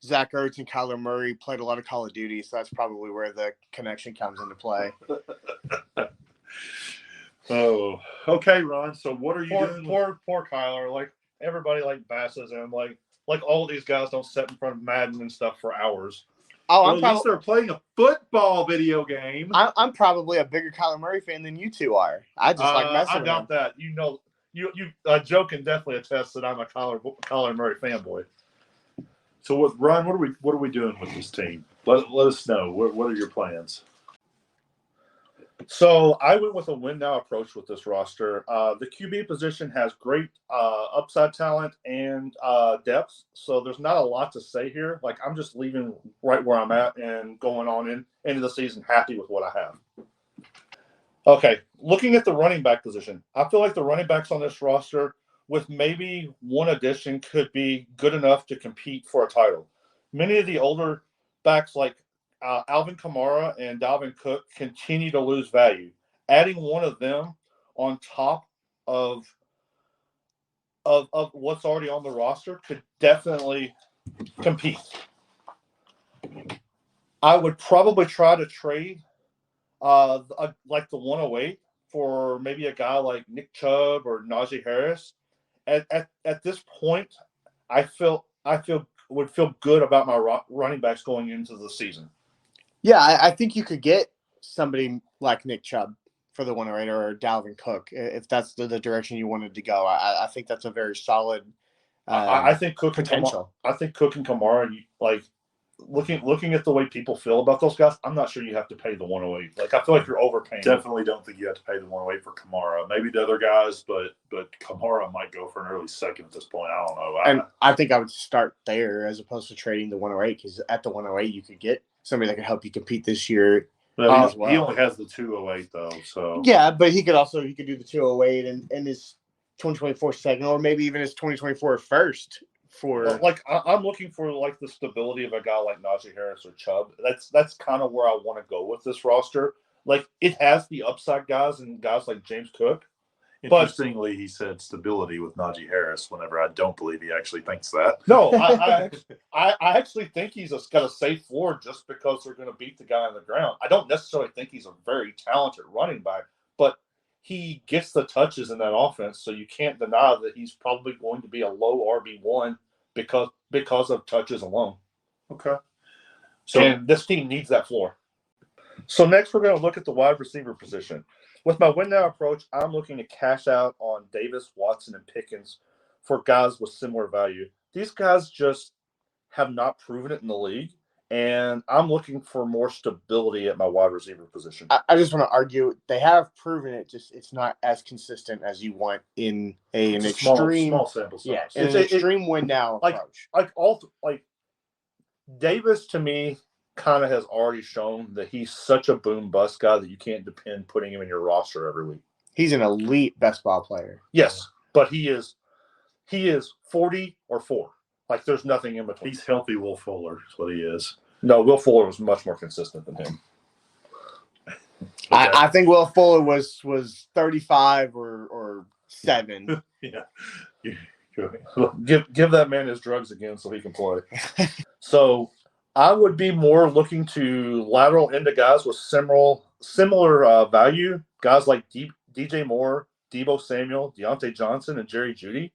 Zach Ertz and Kyler Murray played a lot of Call of Duty, so that's probably where the connection comes into play. Oh, okay, Ron. So what are you Poor, doing? poor Kyler. Like everybody like bashes him. Like all these guys don't sit in front of Madden and stuff for hours. Oh, Well, at least they're playing a football video game. I'm probably a bigger Kyler Murray fan than you two are. I just like messing I with doubt him. that. You know, you Joe can definitely attest that I'm a Kyler Murray fanboy. So, Ron? What are we doing with this team? Let us know. What are your plans? So I went with a win now approach with this roster. The QB position has great upside talent and depth. So there's not a lot to say here. Like I'm just leaving right where I'm at and going on into the season happy with what I have. Okay, looking at the running back position, I feel like the running backs on this roster, with maybe one addition, could be good enough to compete for a title. Many of the older backs like Alvin Kamara and Dalvin Cook continue to lose value. Adding one of them on top of what's already on the roster could definitely compete. I would probably try to trade like the 108 for maybe a guy like Nick Chubb or Najee Harris. At this point, I would feel good about my running backs going into the season. Yeah, I think you could get somebody like Nick Chubb for the 108 or Dalvin Cook if that's the direction you wanted to go. I think that's a very solid I think Cook potential. I think Cook and Kamara, like looking at the way people feel about those guys, I'm not sure you have to pay the 108. Like I feel like you're overpaying. Definitely don't think you have to pay the 108 for Kamara. Maybe the other guys, but Kamara might go for an early second at this point. I don't know. And I think I would start there as opposed to trading the 108 because at the 108 you could get somebody that could help you compete this year. Well, as well. He only has the 208 though, so Yeah, but he could do the 208 and his 2024 second, or maybe even his 2024 first. Like I'm looking for like the stability of a guy like Najee Harris or Chubb. That's kind of where I want to go with this roster. Like it has the upside guys and guys like James Cook. Interestingly, he said stability with Najee Harris. Whenever I don't believe he actually thinks that. No, I actually think he's got a safe floor just because they're going to beat the guy on the ground. I don't necessarily think he's a very talented running back, but he gets the touches in that offense, so you can't deny that he's probably going to be a low RB1 because of touches alone. Okay. And this team needs that floor. So next we're going to look at the wide receiver position. With my win now approach, I'm looking to cash out on Davis, Watson, and Pickens for guys with similar value. These guys just have not proven it in the league, and I'm looking for more stability at my wide receiver position. I just want to argue they have proven it, just it's not as consistent as you want in an extreme small sample size. Yeah, it's an extreme win now approach. Like Davis to me kind of has already shown that he's such a boom bust guy that you can't depend putting him in your roster every week. He's an elite best ball player. Yes, but he is 40 or 4. Like there's nothing in between. He's healthy Will Fuller is what he is. No, Will Fuller was much more consistent than him. Okay. I think Will Fuller was 35 or 7. Yeah. Give that man his drugs again so he can play. So I would be more looking to lateral into guys with similar value, guys like DJ Moore, Deebo Samuel, Deontay Johnson, and Jerry Jeudy.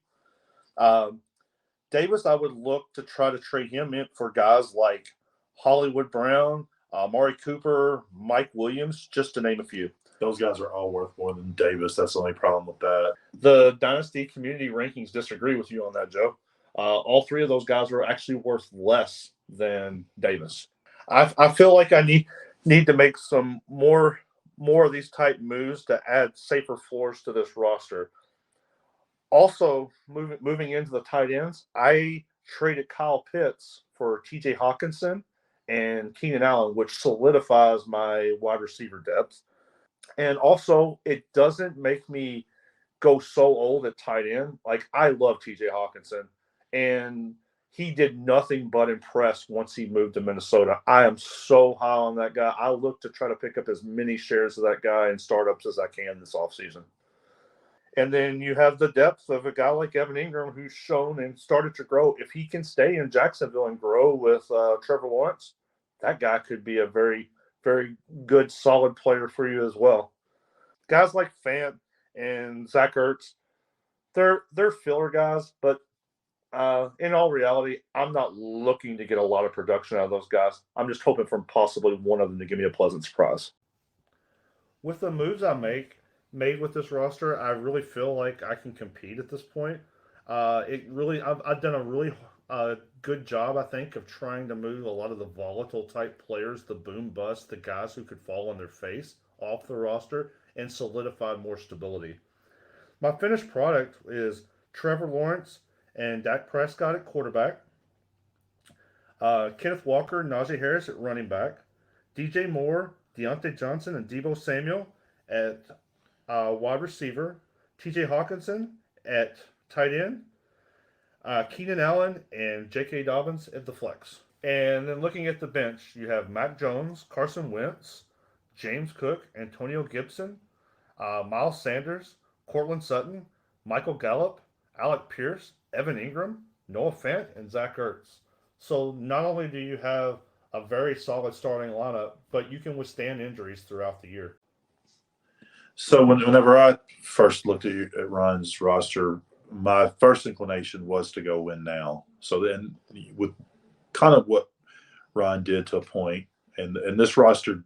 Davis, I would look to try to trade him in for guys like Hollywood Brown, Amari Cooper, Mike Williams, just to name a few. Those guys are all worth more than Davis. That's the only problem with that. The Dynasty community rankings disagree with you on that, Joe. All 3 of those guys are actually worth less than Davis. I feel like I need to make some more of these type moves to add safer floors to this roster. Also, moving into the tight ends, I traded Kyle Pitts for TJ Hawkinson and Keenan Allen, which solidifies my wide receiver depth. And also, it doesn't make me go so old at tight end. Like, I love TJ Hawkinson, and he did nothing but impress once he moved to Minnesota. I am so high on that guy. I look to try to pick up as many shares of that guy in startups as I can this offseason. And then you have the depth of a guy like Evan Engram, who's shown and started to grow. If he can stay in Jacksonville and grow with Trevor Lawrence, that guy could be a very very good, solid player for you as well. Guys like Fant and Zach Ertz, they're filler guys, but in all reality, I'm not looking to get a lot of production out of those guys. I'm just hoping for possibly one of them to give me a pleasant surprise. With the moves I made with this roster, I really feel like I can compete at this point. I've done a really good job, I think, of trying to move a lot of the volatile type players, the boom bust, the guys who could fall on their face off the roster and solidify more stability. My finished product is Trevor Lawrence and Dak Prescott at quarterback, Kenneth Walker, Najee Harris at running back, DJ Moore, Deontay Johnson, and Deebo Samuel at wide receiver, TJ Hawkinson at tight end, Keenan Allen and J.K. Dobbins at the flex. And then looking at the bench, you have Mac Jones, Carson Wentz, James Cook, Antonio Gibson, Miles Sanders, Cortland Sutton, Michael Gallup, Alec Pierce, Evan Engram, Noah Fant, and Zach Ertz. So not only do you have a very solid starting lineup, but you can withstand injuries throughout the year. So whenever I first looked at Ryan's roster, my first inclination was to go win now. So then with kind of what Ryan did to a point, and this roster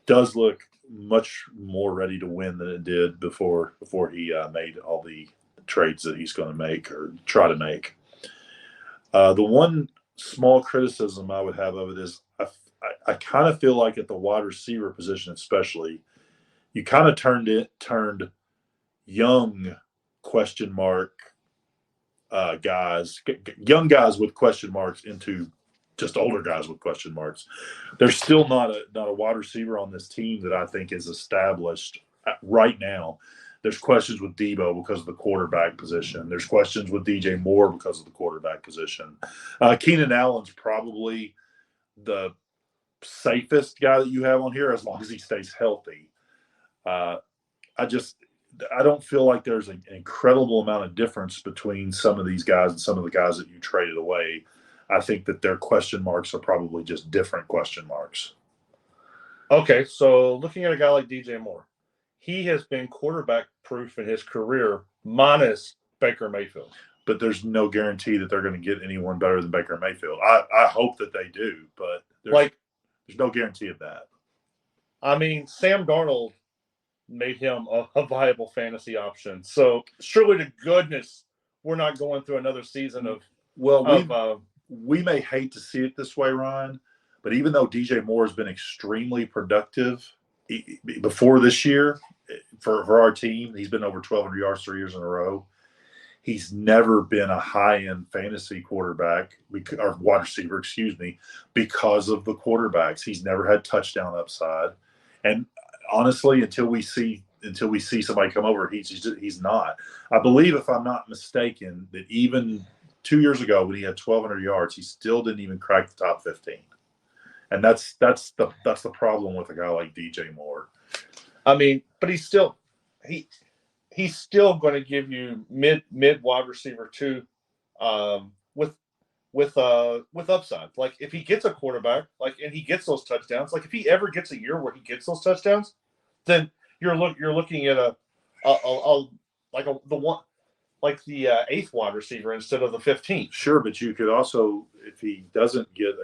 does look much more ready to win than it did before he made all the trades that he's going to make or try to make. The one small criticism I would have of it is I kind of feel like at the wide receiver position especially, you kind of turned young question mark guys, young guys with question marks into just older guys with question marks. There's still not a wide receiver on this team that I think is established right now. There's questions with Deebo because of the quarterback position. There's questions with DJ Moore because of the quarterback position. Keenan Allen's probably the safest guy that you have on here as long as he stays healthy. I don't feel like there's an incredible amount of difference between some of these guys and some of the guys that you traded away. I think that their question marks are probably just different question marks. Okay, so looking at a guy like DJ Moore, he has been quarterback proof in his career minus Baker Mayfield. But there's no guarantee that they're going to get anyone better than Baker Mayfield. I hope that they do, but there's no guarantee of that. I mean, Sam Darnold made him a viable fantasy option. So surely to goodness we're not going through another season of we may hate to see it this way, Ryan, but even though DJ Moore has been extremely productive before this year for our team, he's been over 1,200 yards 3 years in a row. He's never been a high-end fantasy quarterback or wide receiver, because of the quarterbacks. He's never had touchdown upside, and honestly, until we see somebody come over, he's not. I believe, if I'm not mistaken, that even 2 years ago when he had 1,200 yards, he still didn't even crack the top 15. And that's the problem with a guy like DJ Moore. I mean, but he's still going to give you mid wide receiver too, with upside. Like if he gets a quarterback, and he gets those touchdowns, if he ever gets a year where he gets those touchdowns, then you're looking at the eighth wide receiver instead of the 15th. Sure, but you could also, if he doesn't get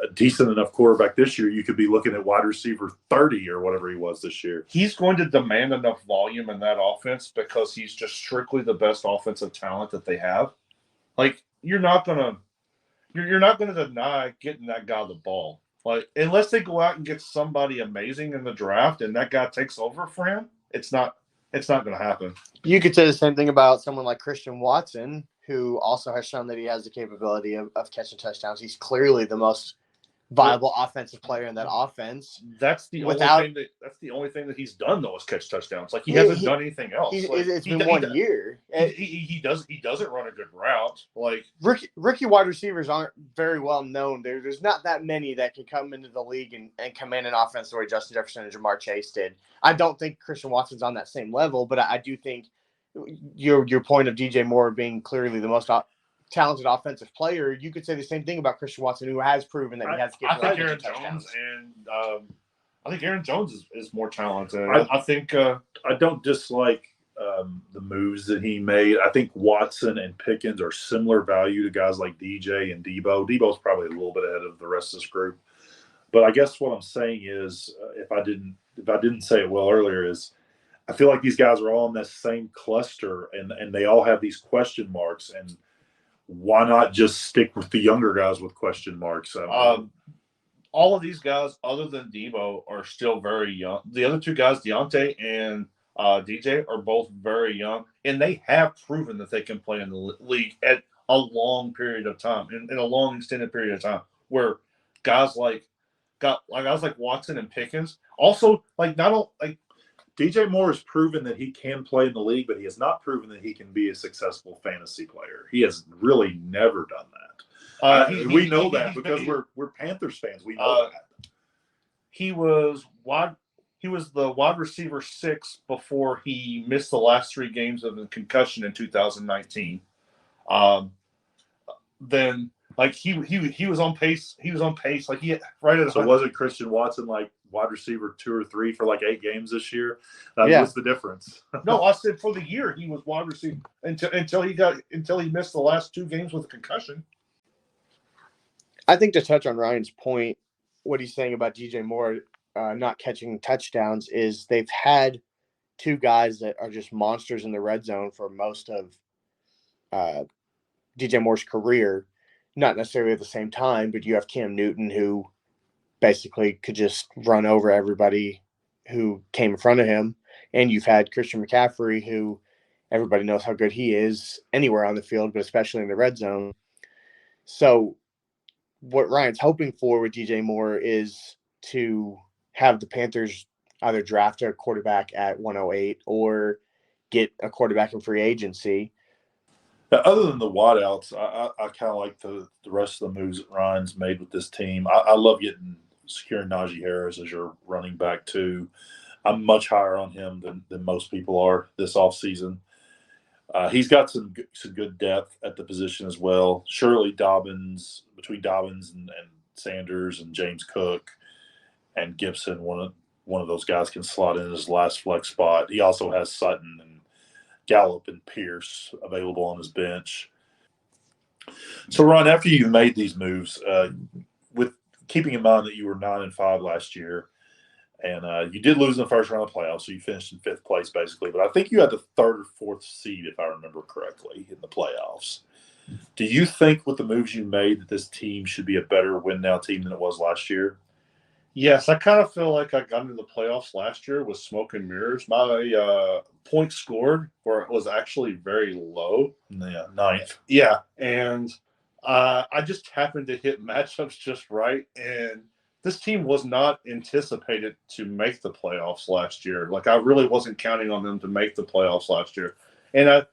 a decent enough quarterback this year, you could be looking at wide receiver 30 or whatever he was this year. He's going to demand enough volume in that offense because he's just strictly the best offensive talent that they have. You're not gonna deny getting that guy the ball. Unless they go out and get somebody amazing in the draft and that guy takes over for him, it's not going to happen. You could say the same thing about someone like Christian Watson, who also has shown that he has the capability of catching touchdowns. He's clearly the most viable offensive player in that offense. That's the only thing that he's done though is catch touchdowns. He hasn't done anything else. It's been 1 year. He doesn't run a good route. Rookie wide receivers aren't very well known. There's not that many that can come into the league and command an offense the way Justin Jefferson and Jamar Chase did. I don't think Christian Watson's on that same level, but I do think your point of DJ Moore being clearly the most talented offensive player, you could say the same thing about Christian Watson, who has proven that he has I think capability Aaron to touchdowns. Jones and I think Aaron Jones is more talented. I- I think I don't dislike the moves that he made. I think Watson and Pickens are similar value to guys like DJ and Debo. Debo's probably a little bit ahead of the rest of this group. But I guess what I'm saying is, if I didn't say it well earlier, is I feel like these guys are all in that same cluster, and they all have these question marks. And why not just stick with the younger guys with question marks? all of these guys, other than Debo, are still very young. The other two guys, Deontay and DJ, are both very young, and they have proven that they can play in the league at a long period of time, in a long extended period of time, where guys like Watson and Pickens also DJ Moore has proven that he can play in the league, but he has not proven that he can be a successful fantasy player. He has really never done that. We know that because we're Panthers fans. We know that. He was the wide receiver 6 before he missed the last 3 games of the concussion in 2019. Then he was on pace. He was on pace. So wasn't Christian Watson like wide receiver 2 or 3 for like 8 games this year? What's the difference? No, I said for the year he was wide receiver until he missed the last 2 games with a concussion. I think to touch on Ryan's point, what he's saying about DJ Moore not catching touchdowns is they've had 2 guys that are just monsters in the red zone for most of DJ Moore's career. Not necessarily at the same time, but you have Cam Newton, who basically could just run over everybody who came in front of him. And you've had Christian McCaffrey, who everybody knows how good he is anywhere on the field, but especially in the red zone. So what Ryan's hoping for with DJ Moore is to have the Panthers either draft a quarterback at 108 or get a quarterback in free agency. Other than the wideouts, I kind of like the rest of the moves that Ryan's made with this team. I love securing Najee Harris as your running back too. I'm much higher on him than most people are this offseason. He's got some good depth at the position as well. Surely between Dobbins and Sanders and James Cook and Gibson, one of those guys can slot in his last flex spot. He also has Sutton and Gallup and Pierce available on his bench. So, Ron, after you've made these moves, with keeping in mind that you were 9-5 last year, and you did lose in the first round of playoffs, so you finished in 5th place basically. But I think you had the 3rd or 4th seed, if I remember correctly, in the playoffs. Do you think with the moves you made that this team should be a better win-now team than it was last year? Yes, I kind of feel like I got into the playoffs last year with smoke and mirrors. My points scored was actually very low. Yeah, 9th. Yeah, and I just happened to hit matchups just right. And this team was not anticipated to make the playoffs last year. Like, I really wasn't counting on them to make the playoffs last year. And I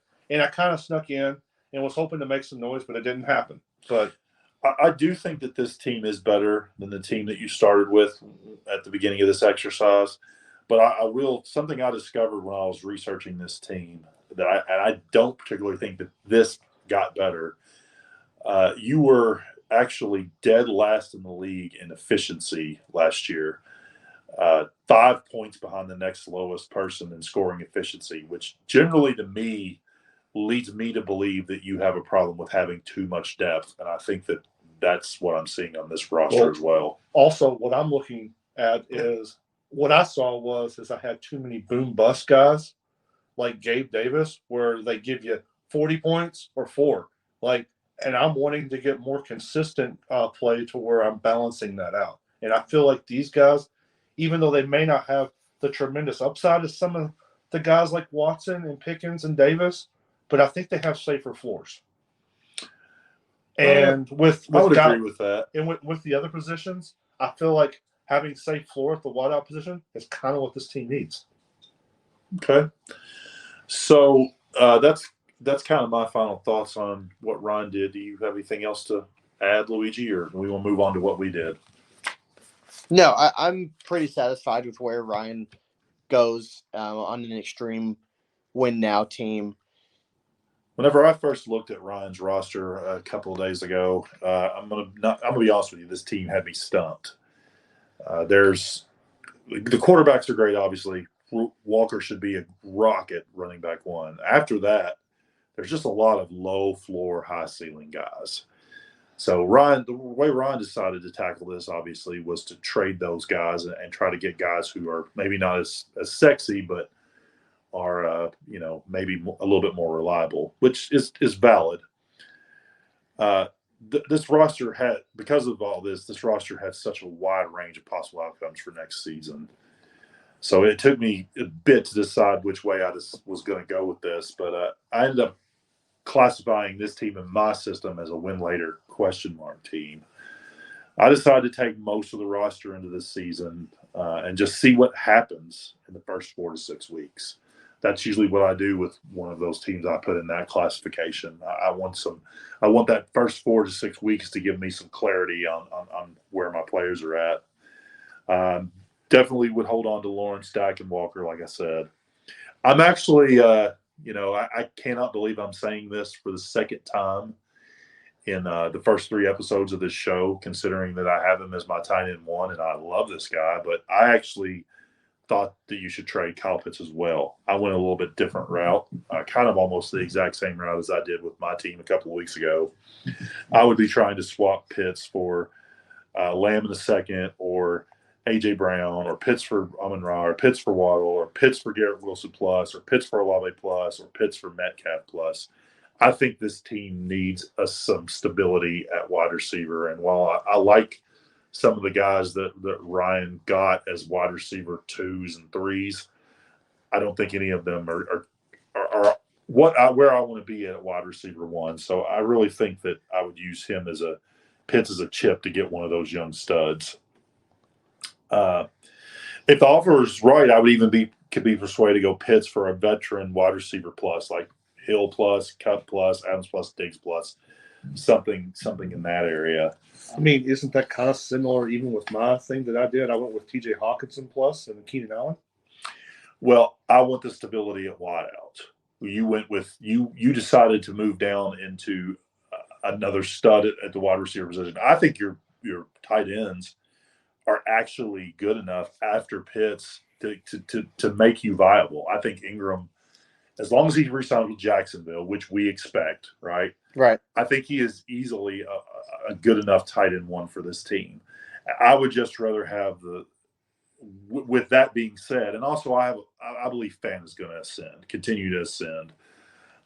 kind of snuck in and was hoping to make some noise, but it didn't happen. But I do think that this team is better than the team that you started with at the beginning of this exercise. But something I discovered when I was researching this team that I don't particularly think that this got better. You were actually dead last in the league in efficiency last year. 5 points behind the next lowest person in scoring efficiency, which generally to me leads me to believe that you have a problem with having too much depth. And I think that that's what I'm seeing on this roster as well. Also, what I'm looking at is what I saw is I had too many boom bust guys like Gabe Davis, where they give you 40 points or 4. And I'm wanting to get more consistent play to where I'm balancing that out. And I feel like these guys, even though they may not have the tremendous upside as some of the guys like Watson and Pickens and Davis, but I think they have safer floors. And I would agree with that. And with the other positions, I feel like having safe floor at the wideout position is kind of what this team needs. Okay. So that's kind of my final thoughts on what Ryan did. Do you have anything else to add, Luigi, or do we want to move on to what we did? No, I'm pretty satisfied with where Ryan goes on an extreme win-now team. Whenever I first looked at Ryan's roster a couple of days ago, I'm gonna be honest with you. This team had me stumped. There's the quarterbacks are great, obviously. Walker should be a rocket running back one. After that, there's just a lot of low floor, high ceiling guys. So the way Ryan decided to tackle this, obviously, was to trade those guys and try to get guys who are maybe not as sexy, but are maybe a little bit more reliable, which is valid. This roster had, because of all this roster had such a wide range of possible outcomes for next season. So it took me a bit to decide which way I was going to go with this, but I ended up classifying this team in my system as a win later ? Team. I decided to take most of the roster into this season and just see what happens in the first 4 to 6 weeks. That's usually what I do with one of those teams I put in that classification. I want that first 4 to 6 weeks to give me some clarity on where my players are at. Definitely would hold on to Lawrence, Stack, and Walker, like I said. I'm actually, I cannot believe I'm saying this for the second time in the first 3 episodes of this show, considering that I have him as my tight end one, and I love this guy. But I actually thought that you should trade Kyle Pitts as well. I went a little bit different route, kind of almost the exact same route as I did with my team a couple of weeks ago. I would be trying to swap Pitts for Lamb in the second, or A.J. Brown, or Pitts for Amon-Ra, or Pitts for Waddle, or Pitts for Garrett Wilson plus, or Pitts for Olave plus, or Pitts for Metcalf plus. I think this team needs some stability at wide receiver. And while I like some of the guys that Ryan got as wide receiver 2s and 3s, I don't think any of them are where I want to be at wide receiver 1. So I really think that I would use him as Pitts as a chip to get one of those young studs. If the offer is right, I would could be persuaded to go Pitts for a veteran wide receiver plus, like Hill plus, Cup plus, Adams plus, Diggs plus, something in that area. I mean, isn't that kind of similar even with my thing that I did? I went with T.J. Hawkinson plus and Keenan Allen. Well, I want the stability at wideout. You went with you decided to move down into another stud at the wide receiver position. I think your tight ends are actually good enough after Pitts to make you viable. I think Engram, as long as he re-signs with Jacksonville, which we expect, right? Right. I think he is easily a good enough tight end one for this team. I would just rather have with that being said, and also I believe Fant is going to continue to ascend.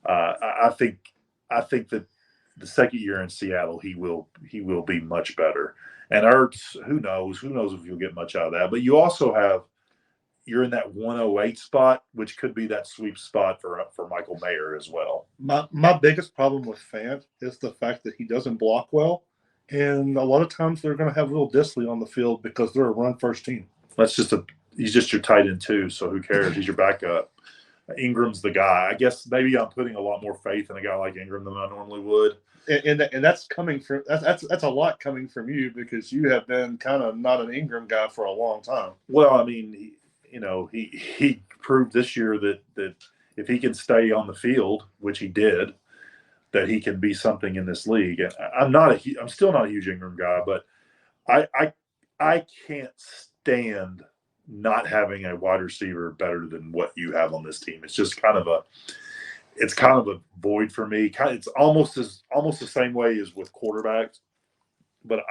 I think that the second year in Seattle, he will be much better. And Ertz, who knows if you'll get much out of that. But you also you're in that 108 spot, which could be that sweep spot for Michael Mayer as well. My biggest problem with Fant is the fact that he doesn't block well. And a lot of times they're going to have Will Dissly on the field because they're a run-first team. He's just your tight end too, so who cares? He's your backup. Ingram's the guy. I guess maybe I'm putting a lot more faith in a guy like Engram than I normally would. And that's coming from that's a lot coming from you, because you have been kind of not an Engram guy for a long time. Well, I mean, he proved this year that if he can stay on the field, which he did, that he can be something in this league. I'm still not a huge Engram guy, but I can't stand not having a wide receiver better than what you have on this team. It's just kind of a void for me. It's almost the same way as with quarterbacks. But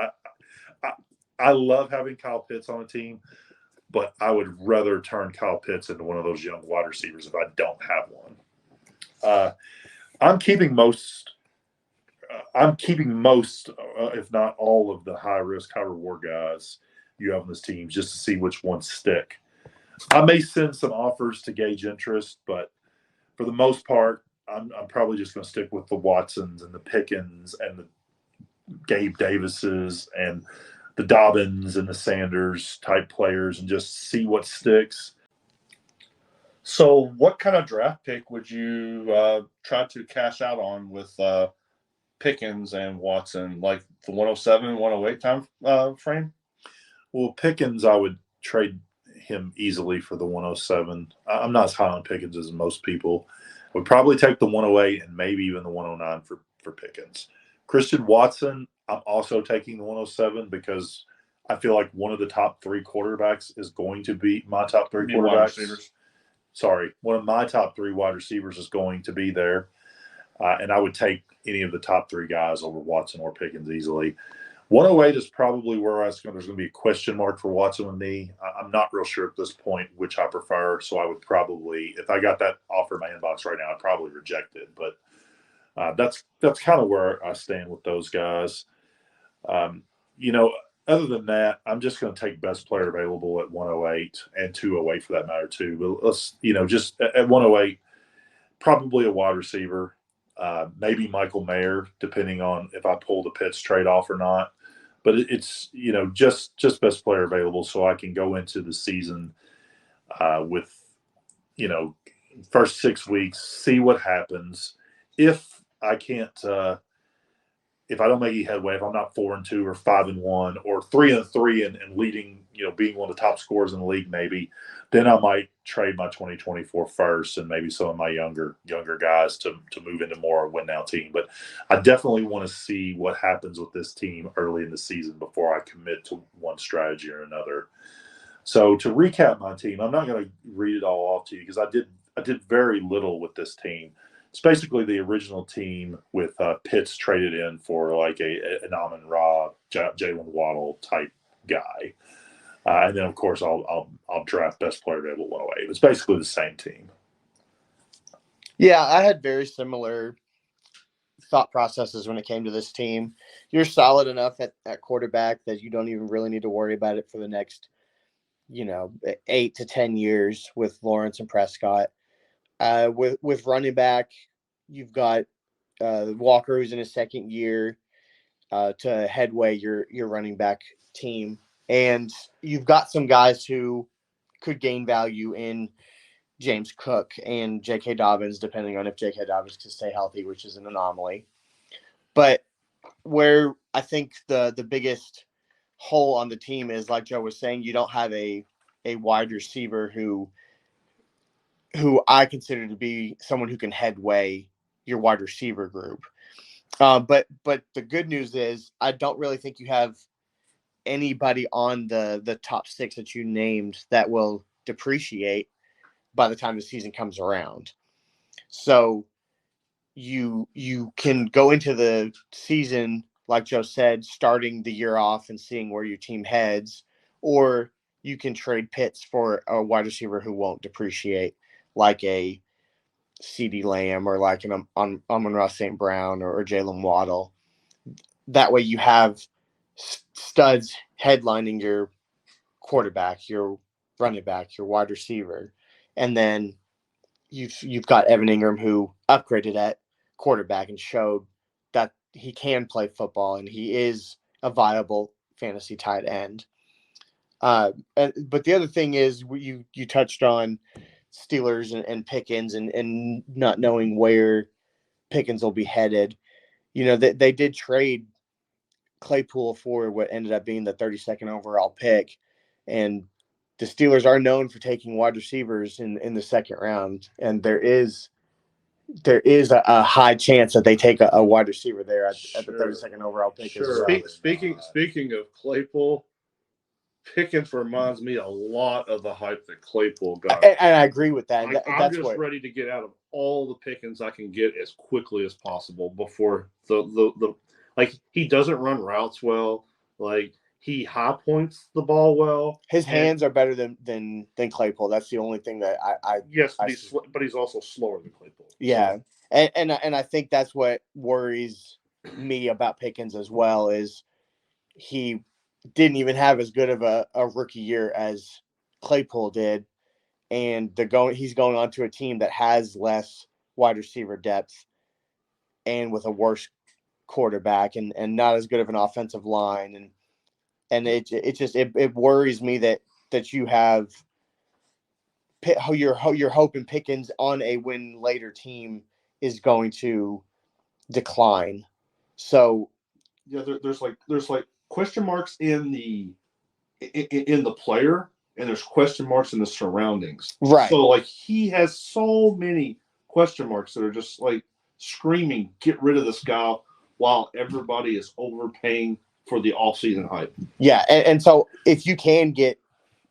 I love having Kyle Pitts on a team, but I would rather turn Kyle Pitts into one of those young wide receivers if I don't have one. I'm keeping most, if not all, of the high risk, high reward guys you have on this team, just to see which ones stick. I may send some offers to gauge interest, but for the most part, I'm probably just going to stick with the Watsons and the Pickens and the Gabe Davises and the Dobbins and the Sanders type players and just see what sticks. So what kind of draft pick would you try to cash out on with Pickens and Watson, like the 107, 108 time frame? Well, Pickens, I would trade him easily for the 107. I'm not as high on Pickens as most people. Would probably take the 108 and maybe even the 109 for Pickens. Christian Watson, I'm also taking the 107 because I feel like one of the top 3 quarterbacks is going to be my top 3 quarterbacks. Sorry, one of my top 3 wide receivers is going to be there. And I would take any of the top 3 guys over Watson or Pickens easily. 108 is probably where there's going to be a question mark for Watson with me. I'm not real sure at this point which I prefer, so I would probably, if I got that offer in my inbox right now, I'd probably reject it. But that's kind of where I stand with those guys. Other than that, I'm just going to take best player available at 108 and 208 for that matter too. But let's, just at 108, probably a wide receiver, maybe Michael Mayer, depending on if I pull the Pitts trade off or not. But it's, just best player available so I can go into the season with, first 6 weeks, see what happens. If I can't, if I don't make any headway, if I'm not 4-2 or 5-1 or 3-3 and leading, being one of the top scorers in the league, maybe, then I might trade my 2024 first and maybe some of my younger guys to move into more a win now team. But I definitely want to see what happens with this team early in the season before I commit to one strategy or another. So to recap my team, I'm not going to read it all off to you because I did very little with this team. It's basically the original team with Pitts traded in for like an Amon-Ra, Jalen Waddle type guy. And then, of course, I'll draft best player available 108. It's basically the same team. Yeah, I had very similar thought processes when it came to this team. You're solid enough at quarterback that you don't even really need to worry about it for the next, 8 to 10 years with Lawrence and Prescott. With running back, you've got Walker, who's in his second year, to headway your running back team. And you've got some guys who could gain value in James Cook and J.K. Dobbins, depending on if J.K. Dobbins can stay healthy, which is an anomaly. But where I think the biggest hole on the team is, like Joe was saying, you don't have a wide receiver who I consider to be someone who can headway your wide receiver group. But the good news is I don't really think you have anybody on the top 6 that you named that will depreciate by the time the season comes around. So you can go into the season, like Joe said, starting the year off and seeing where your team heads, or you can trade Pitts for a wide receiver who won't depreciate, like a CeeDee Lamb or like an Amon-Ra St. Brown or Jalen Waddle. That way you have studs headlining your quarterback, your running back, your wide receiver. And then you've got Evan Engram, who upgraded at quarterback and showed that he can play football and he is a viable fantasy tight end. But the other thing is you touched on Steelers and Pickens and not knowing where Pickens will be headed. They did trade Claypool for what ended up being the 32nd overall pick. And the Steelers are known for taking wide receivers in the second round. And there is a high chance that they take a wide receiver there at the 32nd overall pick. Sure. Speaking of Claypool, Pickens reminds me a lot of the hype that Claypool got. And I agree with that. I'm just ready to get out of all the Pickens I can get as quickly as possible before the he doesn't run routes well. Like, he high points the ball well. His hands are better than Claypool. That's the only thing that but he's also slower than Claypool. Yeah, and I think that's what worries me about Pickens as well, is he didn't even have as good of a rookie year as Claypool did, and he's going on to a team that has less wide receiver depth and with a worse quarterback and not as good of an offensive line, and it worries me that you have you're hoping Pickens on a win later team is going to decline. So yeah, there's question marks in the player, and there's question marks in the surroundings. Right. So he has so many question marks that are just like screaming, get rid of this guy, while everybody is overpaying for the offseason hype. Yeah, and so if you can get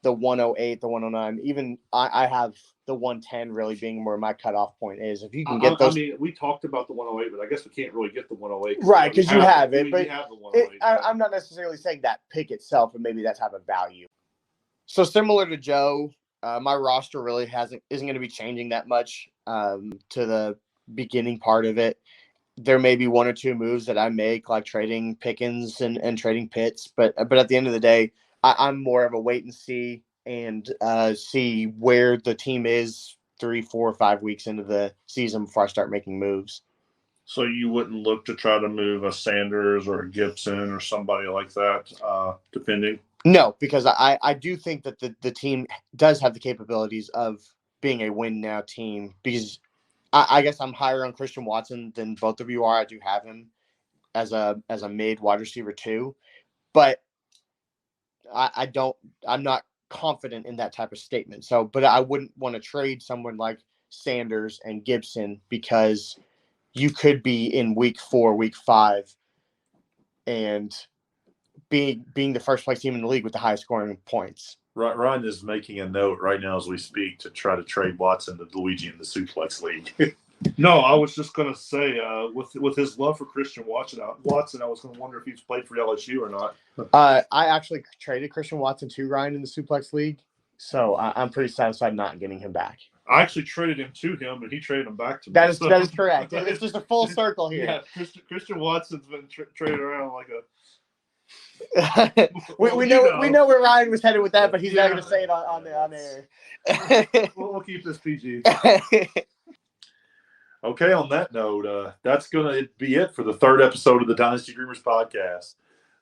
the 108, the 109, even I have the 110 really being where my cutoff point is. If you can get those. I mean, we talked about the 108, but I guess we can't really get the 108. Right, because you have it. But have the 108. I'm not necessarily saying that pick itself, but maybe that type of value. So similar to Joe, my roster really isn't going to be changing that much to the beginning part of it. There may be one or two moves that I make, like trading Pickens and trading Pitts, but at the end of the day, I'm more of a wait and see and see where the team is 3, 4, 5 weeks into the season before I start making moves. So you wouldn't look to try to move a Sanders or a Gibson or somebody like that, depending? No, because I do think that the team does have the capabilities of being a win now team, because I guess I'm higher on Christian Watson than both of you are. I do have him as a mid wide receiver too, but I'm not confident in that type of statement. So, but I wouldn't want to trade someone like Sanders and Gibson, because you could be in week 4, week 5, and being the first place team in the league with the highest scoring points. Ryan is making a note right now as we speak to try to trade Watson to Luigi in the Superflex League. No, I was just going to say, with his love for Christian Watson, I was going to wonder if he's played for LSU or not. I actually traded Christian Watson to Ryan in the Superflex League, so I'm pretty satisfied not getting him back. I actually traded him to him, and he traded him back to me. That is correct. It's just a full circle here. Yeah, Christian Watson's been traded around like a. we know where Ryan was headed with that, but he's not going to say it on air. We'll keep this PG. Okay, on that note, that's going to be it for the 3rd episode of the Dynasty Dreamerz podcast.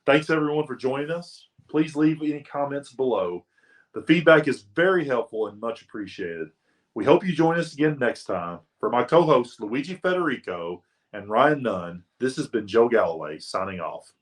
Thanks, everyone, for joining us. Please leave any comments below. The feedback is very helpful and much appreciated. We hope you join us again next time. For my co-hosts, Luigi Federico and Ryan Nunn, this has been Joe Galloway signing off.